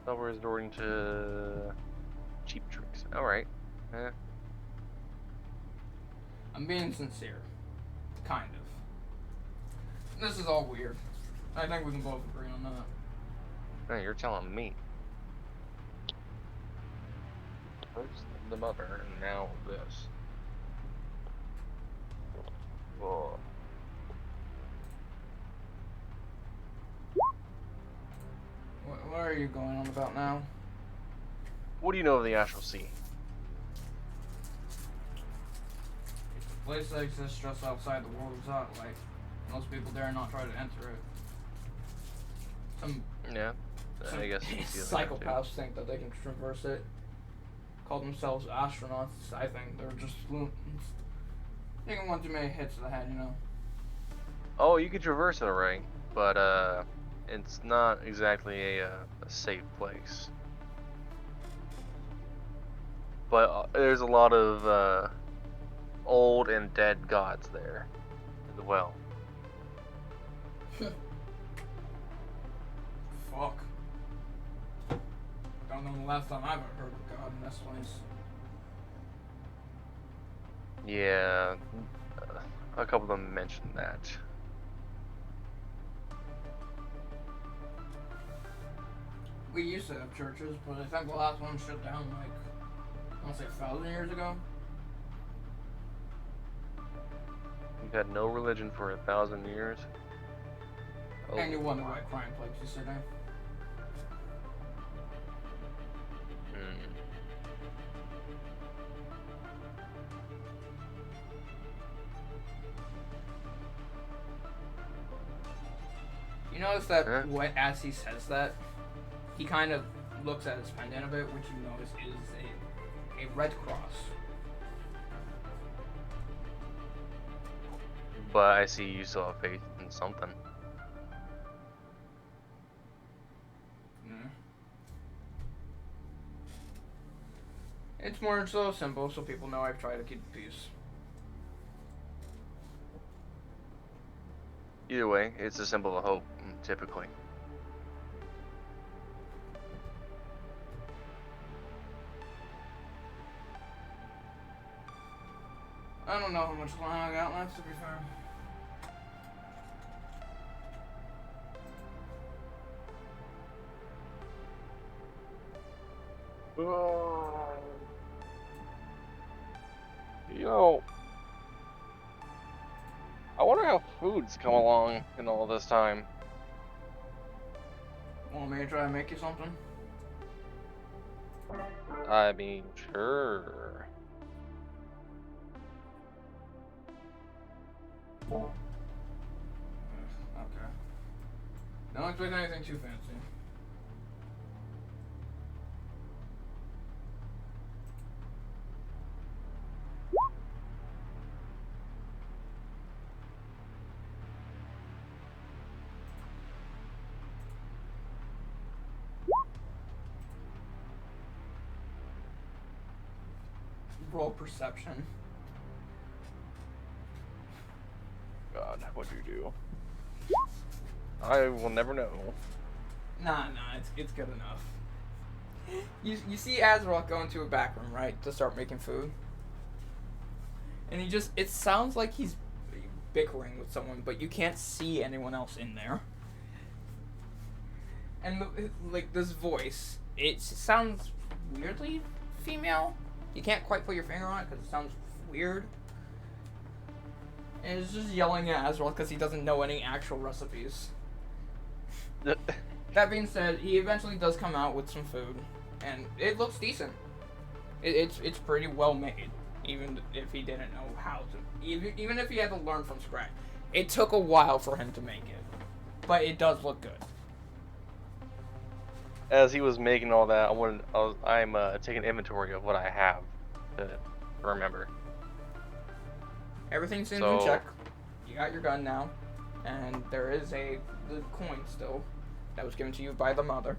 So we're resorting to cheap tricks. Alright. I'm being sincere. Kind of. This is all weird. I think we can both agree on that. You're telling me. First the mother, and now this. Whoa. What are you going on about now? What do you know of the Astral Sea? It's a place that exists just outside the world of Zot-like. Most people dare not try to enter it. Yeah, I guess you can see that too. Psychopaths think that they can traverse it. Call themselves astronauts. I think they're just taking one too many hits to the head, you know. Oh, you can traverse it, alright, but it's not exactly a safe place. But there's a lot of old and dead gods there as well. Fuck. Don't know the last time I've ever heard of God in this place. Yeah, a couple of them mentioned that. We used to have churches, but I think the last one shut down like, I want to say 1,000 years ago. We've had no religion for 1,000 years. Oh, And you wonder why crime plagues you today. You notice that as he says that, he kind of looks at his pendant a bit, which you notice is a red cross. But I see you still have faith in something. Yeah. It's more so simple, so people know I've tried to keep the peace. Either way, it's a symbol of hope, typically. I don't know how much time I got left, to be fair. You know, I wonder how food's come along in all this time. Want me to try and make you something? I mean, sure. Okay. Don't expect anything too fancy. Roll perception. God, what'd you do? I will never know. Nah, it's good enough. You see Azeroth go into a back room, right, to start making food. And it sounds like he's bickering with someone, but you can't see anyone else in there. And like this voice, it sounds weirdly female. You can't quite put your finger on it because it sounds weird. And it's just yelling at Azeroth because he doesn't know any actual recipes. That being said, he eventually does come out with some food, and it looks decent. It's pretty well made, even if he didn't know how to. Even if he had to learn from scratch, it took a while for him to make it, but it does look good. As he was making all that, I'm taking inventory of what I have to remember. Everything seems in check. You got your gun now, and there is the coin still that was given to you by the mother.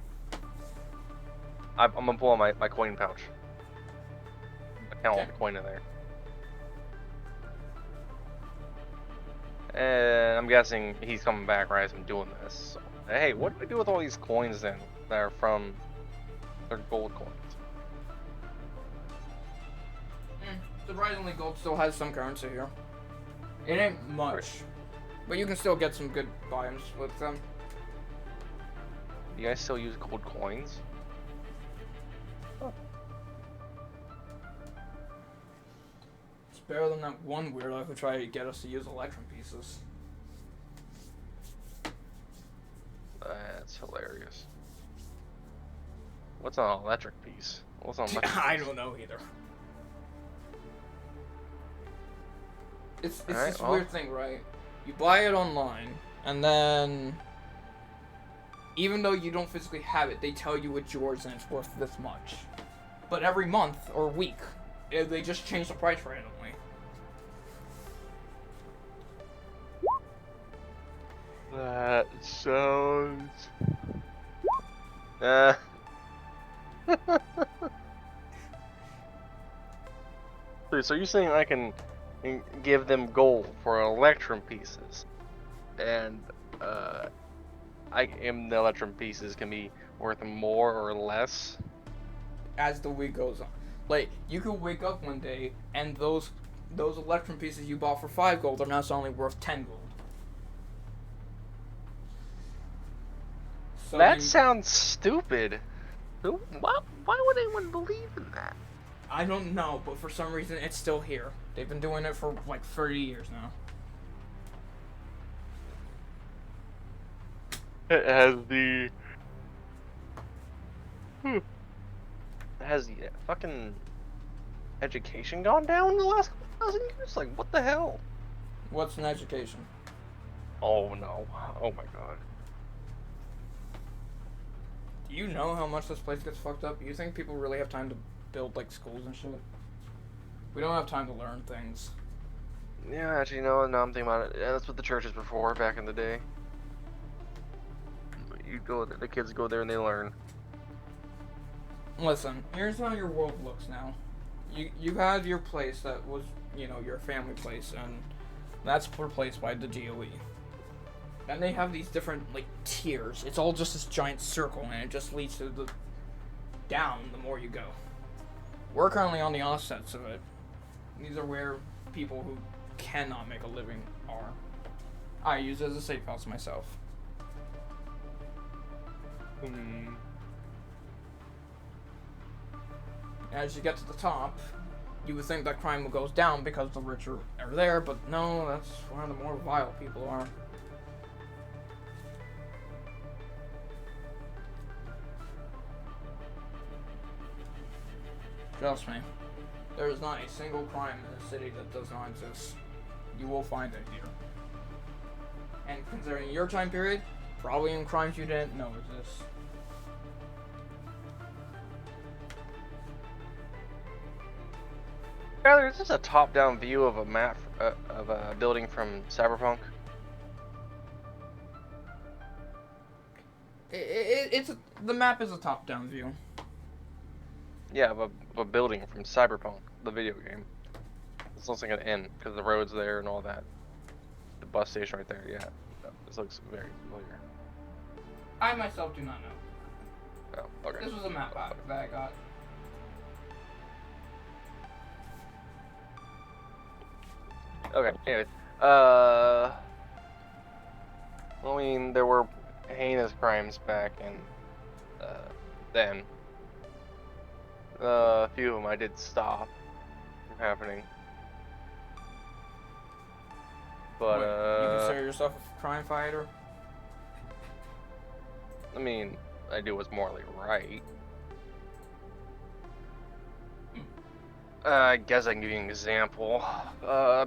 I'm gonna pull out my coin pouch. I count all the coin in there. And I'm guessing he's coming back right as I'm doing this. So, hey, what do we do with all these coins then that are from their gold coins? Surprisingly, gold still has some currency here. It ain't much, but you can still get some good volumes with them. Do you guys still use gold coins? Huh. It's better than that one weirdo who tried to get us to use electrum pieces. That's hilarious. What's an electric piece? What's an electric I piece? don't know either. It's Alright, this well. weird thing, right? You buy it online, and then even though you don't physically have it, they tell you it's yours and it's worth this much. But every month or week, they just change the price randomly. That sounds... Uh... So you're saying I can give them gold for electrum pieces, and the electrum pieces can be worth more or less? As the week goes on, like you could wake up one day and those electrum pieces you bought for 5 gold are now suddenly worth 10 gold. So That sounds stupid. Why would anyone believe in that? I don't know, but for some reason it's still here. They've been doing it for like 30 years now. It has the... Has the fucking education gone down in the last 1,000 years? Like, what the hell? What's an education? Oh no. Oh my god. Do you know how much this place gets fucked up? You think people really have time to build like schools and shit? We don't have time to learn things. Yeah, actually, now I'm thinking about it. Yeah, that's what the churches were for back in the day. You go, the kids go there and they learn. Listen, here's how your world looks now. You had your place that was, you know, your family place, and that's replaced by the GOE. And they have these different like tiers. It's all just this giant circle, and it just leads to the down the more you go. We're currently on the offsets of it. These are where people who cannot make a living are. I use it as a safe house myself. As you get to the top, you would think that crime goes down because the rich are there, but no, that's where the more vile people are. Trust me, there is not a single crime in the city that does not exist. You will find it here. And considering your time period, probably in crimes you didn't know exist. Tyler, is this a top-down view of a map of a building from Cyberpunk? The map is a top-down view. Yeah, of a building from Cyberpunk, the video game. This looks like an inn because the road's there and all that. The bus station right there. Yeah, this looks very familiar. I myself do not know. Oh, okay. This was a map that I got. Okay, anyways. I mean, there were heinous crimes back in, then. A few of them I did stop from happening. But, you consider yourself a crime fighter? I mean, I do what's morally right. I guess I can give you an example.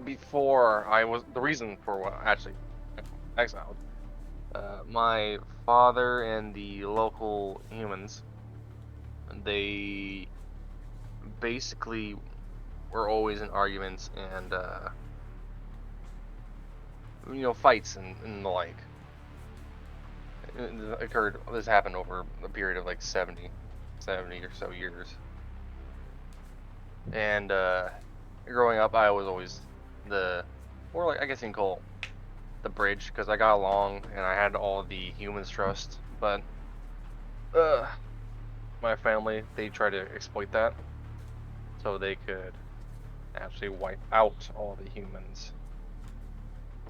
Before I was the reason for what actually exiled. My father and the local humans, they basically were always in arguments and you know, fights and the like. This happened over a period of like 70 or so years. And growing up, I was always or like I guess you can call it the bridge, because I got along and I had all the humans' trust. But my family, they tried to exploit that so they could actually wipe out all the humans,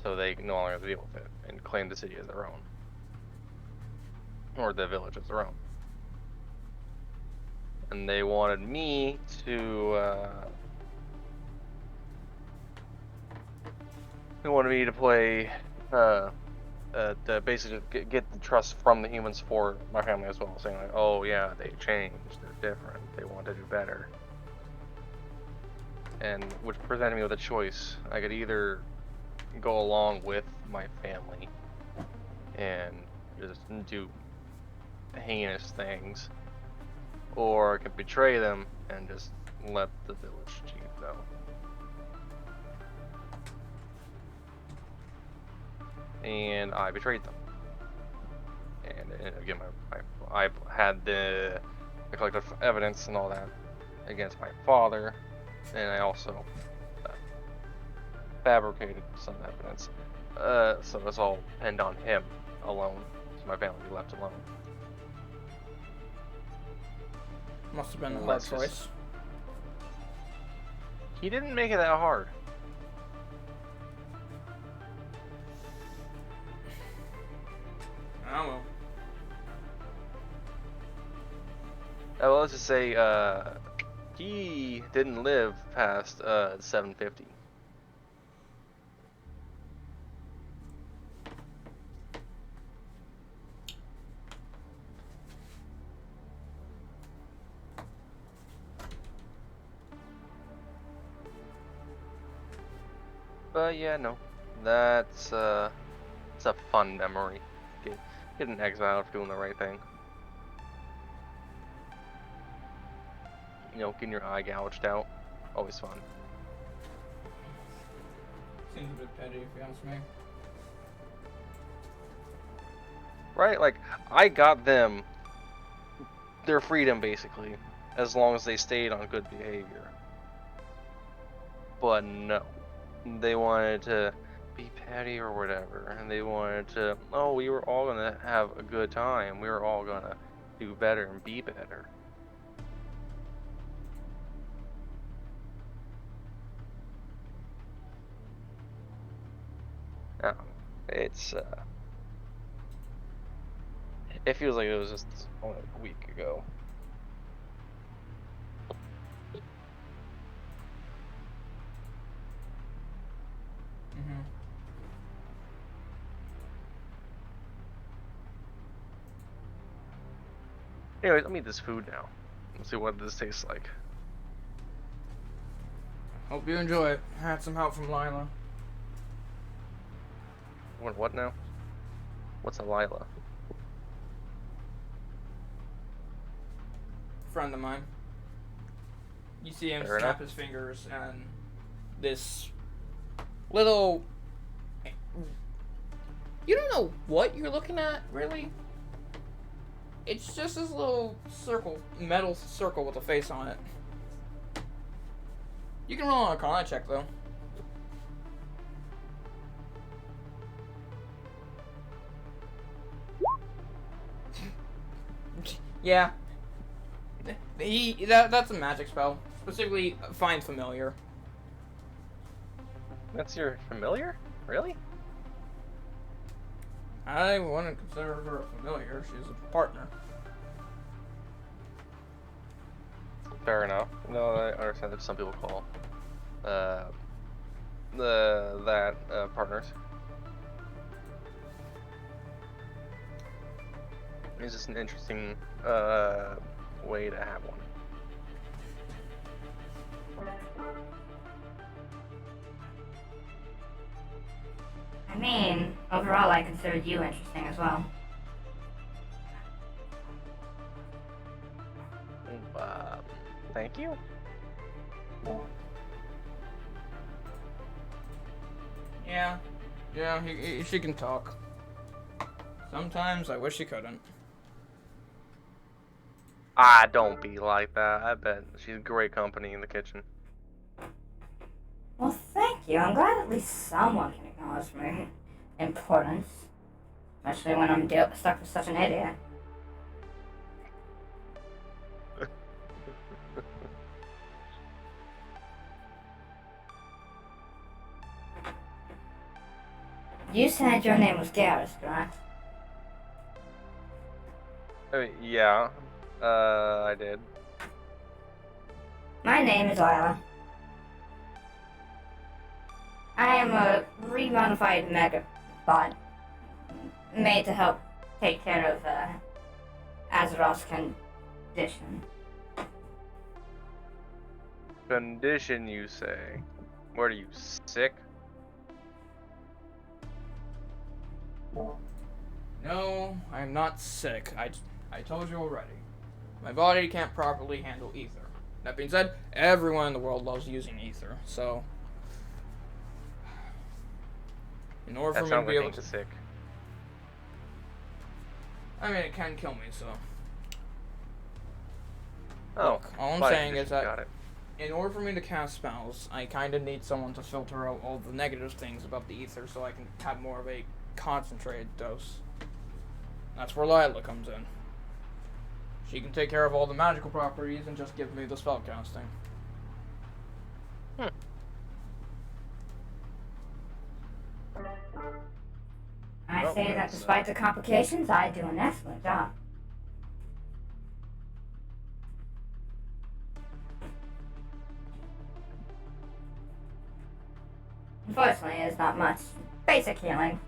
so they no longer have to deal with it and claim the city as their own, or the village as their own. And they wanted me to play to basically get the trust from the humans for my family as well, saying like, oh yeah, they changed, they're different, they want to do better, and which presented me with a choice. I could either go along with my family and just do heinous things, or I could betray them and just let the village chief know. And I betrayed them. And again, I had the collected evidence and all that against my father, and I also fabricated some evidence. So it's all pinned on him alone, so my family be left alone. Must have been a hard choice. He didn't make it that hard. Oh well. Well, let's just say he didn't live past 750. But yeah, no, that's it's a fun memory. Getting exiled for doing the right thing. You know, getting your eye gouged out, always fun. Seems a bit petty if you ask me. Right? Like, I got them their freedom basically, as long as they stayed on good behavior. But no, they wanted to be petty or whatever, and they wanted to, oh, we were all gonna have a good time, we were all gonna do better and be better. It's it feels like it was just only a week ago. Mm-hmm. Anyways, let me eat this food now. Let's see what this tastes like. Hope you enjoy it. Had some help from Lila. What now? What's a Lila? Friend of mine. You see him Fair snap enough. his fingers and this little... You don't know what you're looking at, really. It's just this little circle, metal circle with a face on it. You can roll on a Arcana check, though. Yeah. That's a magic spell. Specifically, Find Familiar. That's your familiar? Really? I wouldn't consider her a familiar. She's a partner. Fair enough. No, I understand that some people call partners. It's just an interesting way to have one. I mean, overall, I consider you interesting as well. Thank you. Yeah. Yeah, she can talk. Sometimes I wish she couldn't. Ah, don't be like that. I bet she's great company in the kitchen. Well, thank you. I'm glad at least someone can acknowledge my importance. Especially when I'm stuck with such an idiot. You said your name was Garrus, correct? Yeah, I did. My name is Lila. I am a remodified mega bot. made to help take care of Azeroth's condition. Condition, you say? What are you, sick? No, I'm not sick. I told you already. My body can't properly handle ether. That being said, everyone in the world loves using ether, so in order That for me to sounds be like able being to, sick. I mean, it can kill me. So Oh, look, all I'm body saying is condition, that got it. in order for me to cast spells, I kind of need someone to filter out all the negative things about the ether, so I can have more of a concentrated dose. That's where Lila comes in. She can take care of all the magical properties and just give me the spell casting. I Well, say that that's, despite the complications, I do an excellent job. Unfortunately, it's not much. Basic healing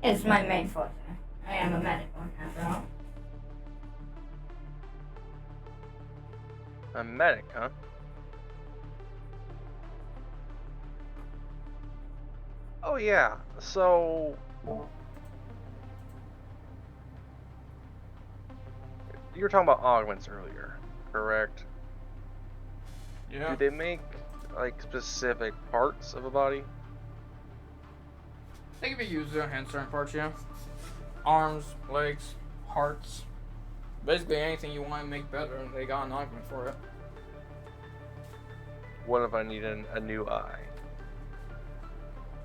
is my main forte. I am a medical, after all. A medic, huh? Oh yeah, so you were talking about augments earlier, correct? Yeah. Do they make like specific parts of a body? They can be used to enhance certain parts, yeah. Arms, legs, hearts. Basically anything you want to make better, and they got an augment for it. What if I need a new eye?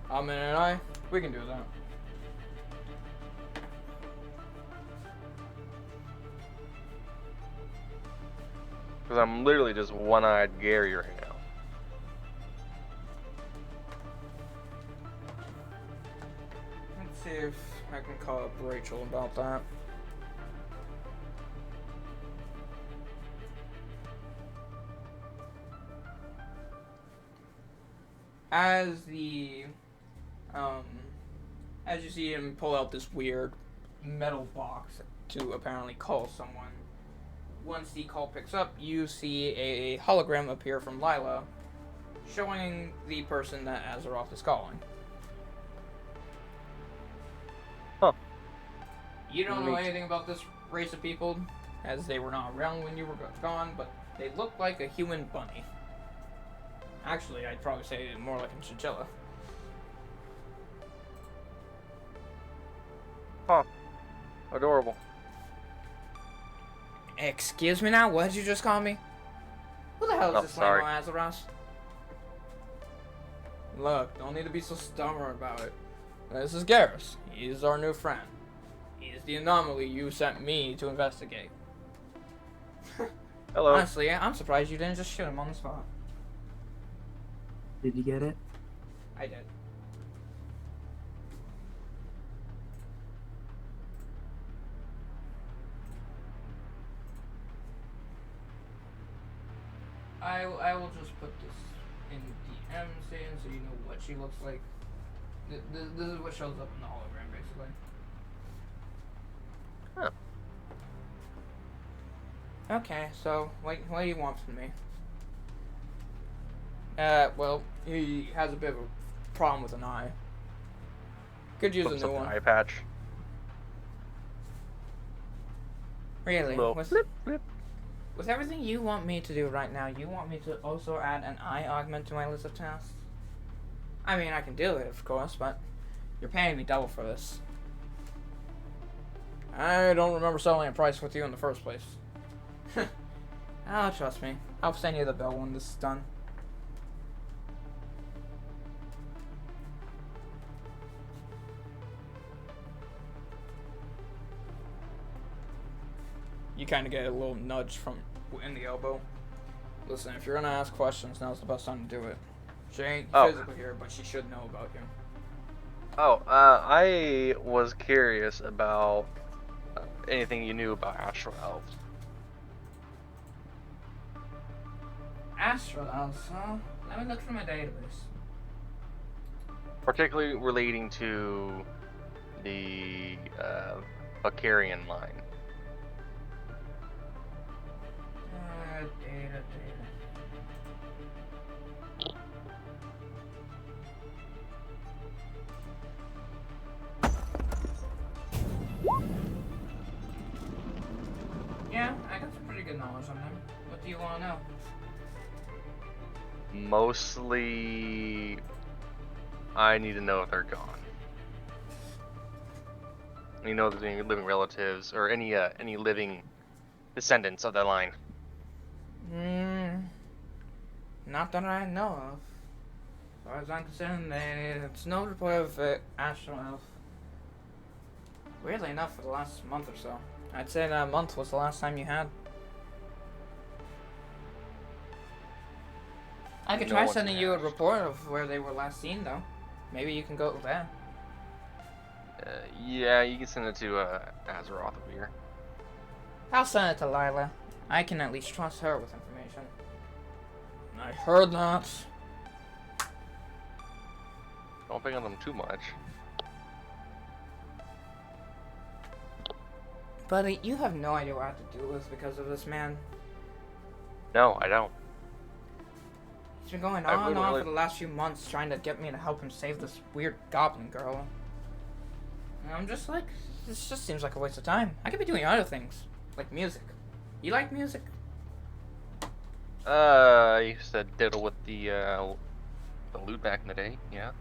Augment and I, we can do that. Because I'm literally just one-eyed Gary right now. Let's see if I can call up Rachel about that. As as you see him pull out this weird metal box to apparently call someone, once the call picks up, you see a hologram appear from Lila, showing the person that Azeroth is calling. Huh. You don't know Neat. anything about this race of people, as they were not around when you were gone, but they look like a human bunny. Actually, I'd probably say more like a chinchilla. Huh. Adorable. Excuse me now, what did you just call me? Who the hell is Oh, this sorry. lame Azeroth? Look, don't need to be so stubborn about it. This is Garrus. He's our new friend. He's the anomaly you sent me to investigate. Hello. Honestly, I'm surprised you didn't just shoot him on the spot. Did you get it? I did. I will just put this in the DM scene so you know what she looks like. This is what shows up in the hologram, basically. Huh. Okay, so what do you want from me? Well, he has a bit of a problem with an eye. Could use Looks a new like one. an eye patch. Really? Little With, flip, flip. with everything you want me to do right now, you want me to also add an eye augment to my list of tasks? I mean, I can do it, of course, but you're paying me double for this. I don't remember settling a price with you in the first place. Oh, trust me. I'll send you the bill when this is done. You kind of get a little nudge from in the elbow. Listen, if you're gonna ask questions, now's the best time to do it. She ain't physically here, but she should know about you. Oh, I was curious about anything you knew about astral elves. Astral elves, huh? Let me look through my database. Particularly relating to the Bucarian line. Data. Yeah, I got some pretty good knowledge on them. What do you want to know? Mostly, I need to know if they're gone. You know, if there's any living relatives or any living descendants of that line. Not that I know of. As far as I'm concerned, it's no report of Astral Elf. Weirdly enough, for the last month or so. I'd say that month was the last time you had. I could No try one's sending you a hatched. report of where they were last seen, though. Maybe you can go there. Yeah, you can send it to Azeroth over here. I'll send it to Lila. I can at least trust her with information. I heard that. Don't pick on them too much. Buddy, you have no idea what I have to deal with because of this man. No, I don't. He's been going I on and on literally- for the last few months trying to get me to help him save this weird goblin girl. And I'm just like, this just seems like a waste of time. I could be doing other things, like music. You like music? I used to diddle with the loot back in the day, yeah.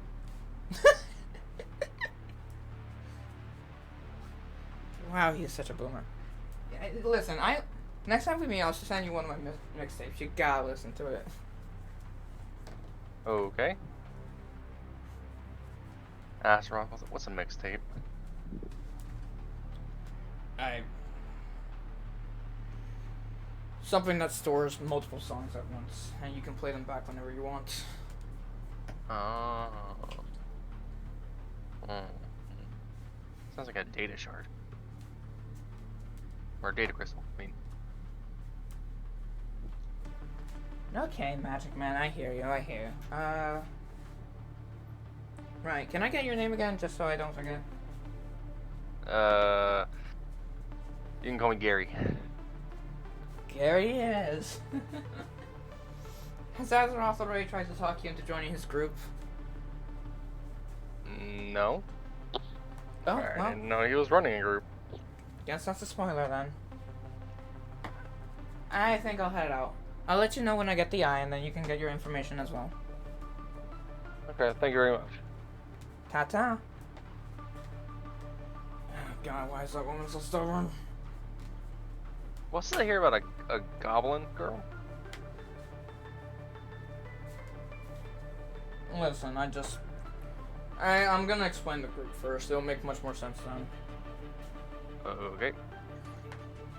Wow, he is such a boomer. Yeah, listen, next time we meet, I'll send you one of my mixtapes. You gotta listen to it. Okay. Azeroth, what's a mixtape? Something that stores multiple songs at once, and you can play them back whenever you want. Oh. Sounds like a data shard. Or a data crystal, I mean. Okay, Magic Man, I hear you, I hear you. Right, can I get your name again, just so I don't forget? You can call me Gary. Gary is. Has Azeroth already tried to talk you into joining his group? No. Oh, I well, didn't know he was running a group. guess that's a spoiler then. I think I'll head out. I'll let you know when I get the eye, and then you can get your information as well. Okay, thank you very much. Ta-ta. Oh, God, why is that woman so stubborn? What's that here about a goblin girl? Listen, I'm gonna explain the group first. It'll make much more sense then. Okay.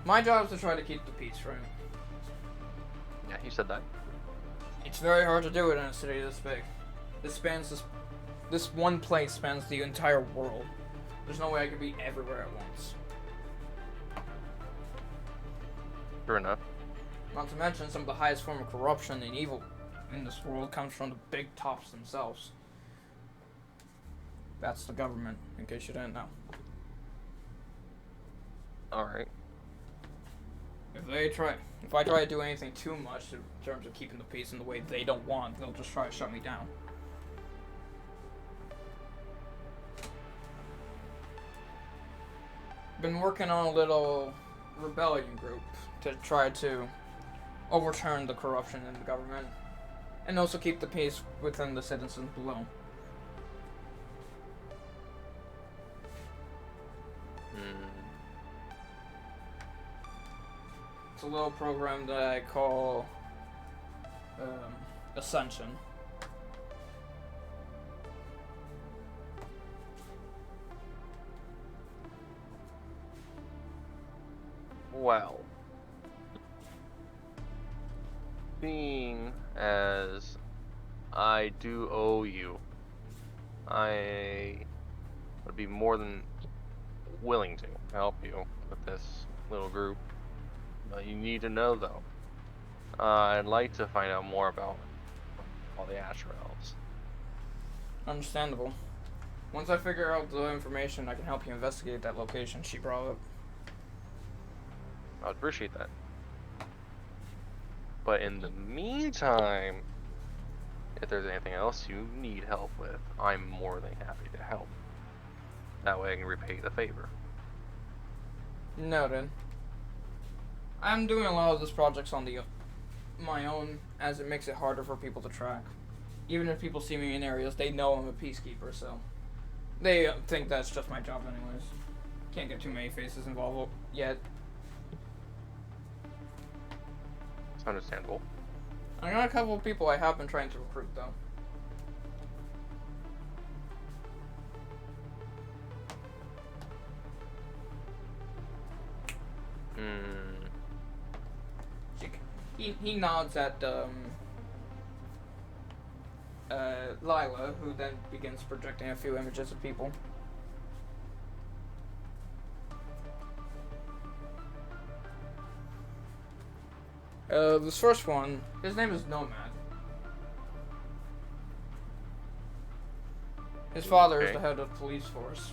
My job is to try to keep the peace, right? Yeah, you said that. It's very hard to do it in a city this big. This one place spans the entire world. There's no way I could be everywhere at once. Sure enough. Not to mention, some of the highest form of corruption and evil in this world comes from the big tops themselves. That's the government, in case you didn't know. Alright. If I try to do anything too much in terms of keeping the peace in the way they don't want, they'll just try to shut me down. Been working on a little rebellion group to try to overturn the corruption in the government, and also keep the peace within the citizens below. It's a little program that I call Ascension. Well, being as I do owe you, I would be more than willing to help you with this little group. But you need to know, though, I'd like to find out more about all the Astral Elves. Understandable. Once I figure out the information, I can help you investigate that location she brought up. I'd appreciate that. But in the meantime, if there's anything else you need help with, I'm more than happy to help. That way I can repay the favor. Noted. I'm doing a lot of this projects on my own, as it makes it harder for people to track. Even if people see me in areas, they know I'm a peacekeeper, so they think that's just my job anyways. Can't get too many faces involved yet. It's understandable. I got a couple of people I have been trying to recruit, though. He nods at Lila, who then begins projecting a few images of people. This first one, his name is Nomad. His father is the head of the police force.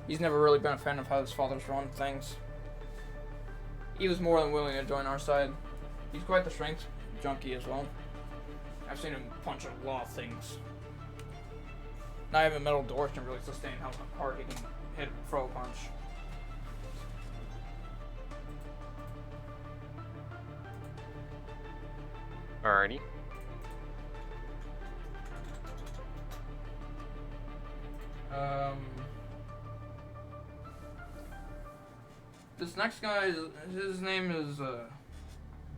He's never really been a fan of how his father's run things. He was more than willing to join our side. He's quite the strength junkie as well. I've seen him punch a lot of things. Not even metal doors can really sustain how hard he can hit a throw punch. Alrighty. This next guy, his name is, I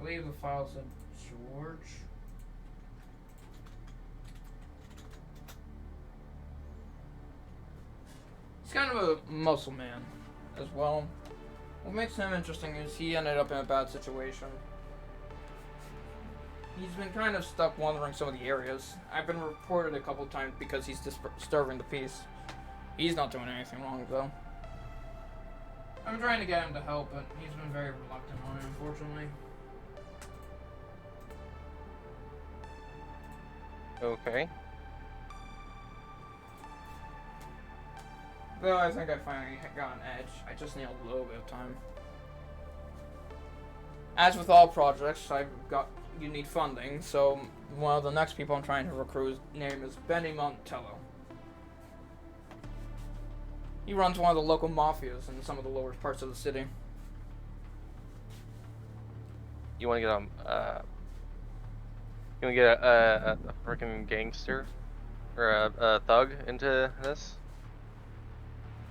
believe the file said George. He's kind of a muscle man as well. What makes him interesting is he ended up in a bad situation. He's been kind of stuck wandering some of the areas. I've been reported a couple times because he's disturbing the peace. He's not doing anything wrong though. I'm trying to get him to help, but he's been very reluctant on it, unfortunately. Okay. Though I think I finally got an edge. I just need a little bit of time. As with all projects, you need funding, so one of the next people I'm trying to recruit's name is Benny Montello. He runs one of the local mafias in some of the lower parts of the city. You want to get a freaking gangster or a thug into this?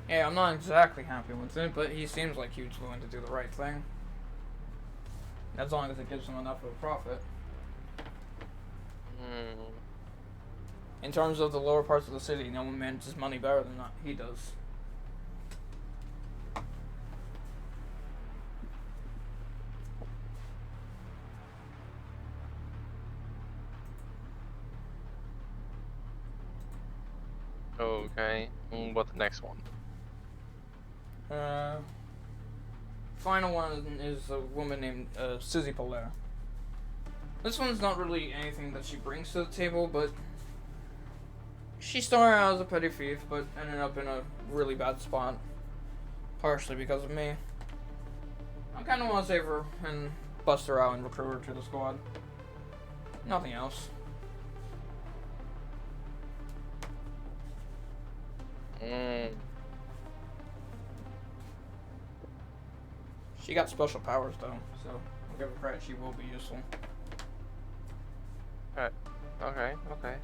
Yeah, I'm not exactly happy with it, but he seems like he's willing to do the right thing. As long as it gives him enough of a profit. In terms of the lower parts of the city, no one manages money better than he does. Okay. What the next one? Final one is a woman named Susie Polaire. This one's not really anything that she brings to the table, but she started out as a petty thief, but ended up in a really bad spot. Partially because of me. I kind of want to save her and bust her out and recruit her to the squad. Nothing else. She got special powers though, so I'll give her credit, she will be useful. Alright. Okay.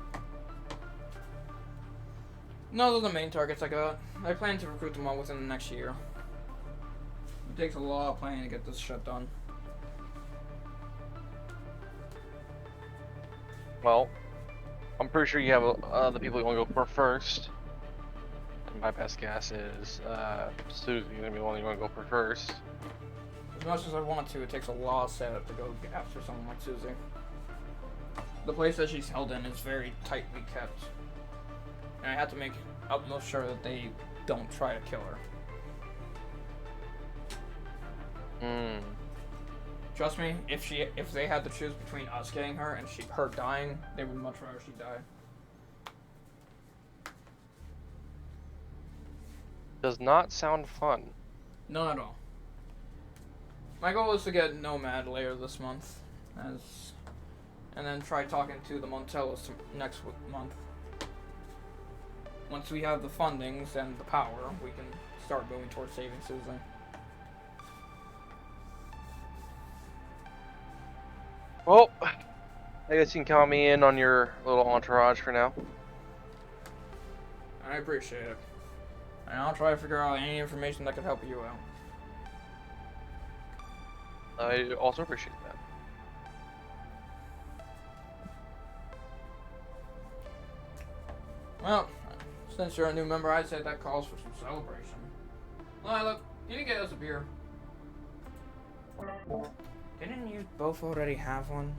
Those are the main targets I got. I plan to recruit them all within the next year. It takes a lot of planning to get this shit done. Well, I'm pretty sure you have the people you want to go for first. And my best guess is Susie's gonna be the one you want to go for first. As much as I want to, it takes a lot of setup to go after someone like Susie. The place that she's held in is very tightly kept. And I have to make utmost sure that they don't try to kill her. Trust me, if they had to choose between us getting her and her dying, they would much rather she die. Does not sound fun. None at all. My goal is to get Nomad later this month, and then try talking to the Montellos next month. Once we have the fundings and the power, we can start moving towards saving Susan. Well, I guess you can count me in on your little entourage for now. I appreciate it. And I'll try to figure out any information that could help you out. I also appreciate that. Well, since you're a new member, I'd say that calls for some celebration. Lila, can you get us a beer? Didn't you both already have one?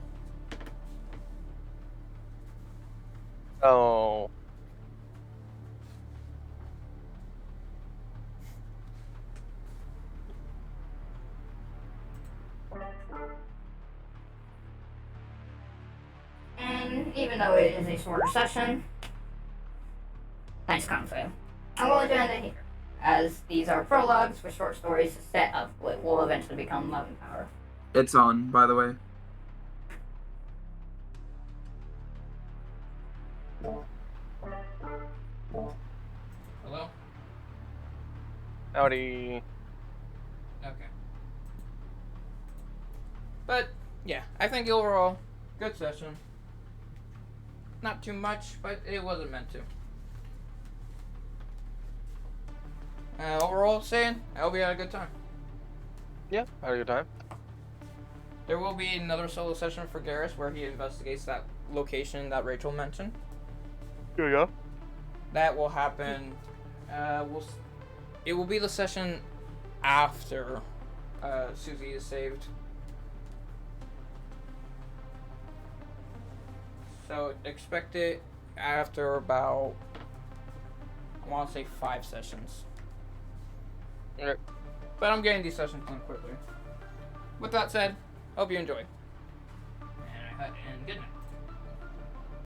Oh. And even though it is a shorter session, nice combo. I'm going to end it here, as these are prologues with short stories set up what will eventually become Love and Power. It's on, by the way. Hello? Howdy. Okay. But, yeah, I think overall, good session. Not too much, but it wasn't meant to. Overall, saying, I hope you had a good time. Yeah, I had a good time. There will be another solo session for Garrus where he investigates that location that Rachel mentioned. Here we go. That will happen. It will be the session after Susie is saved. So expect it after about, I want to say 5 sessions. Okay. But I'm getting these sessions done quickly. With that said, hope you enjoy. And good night.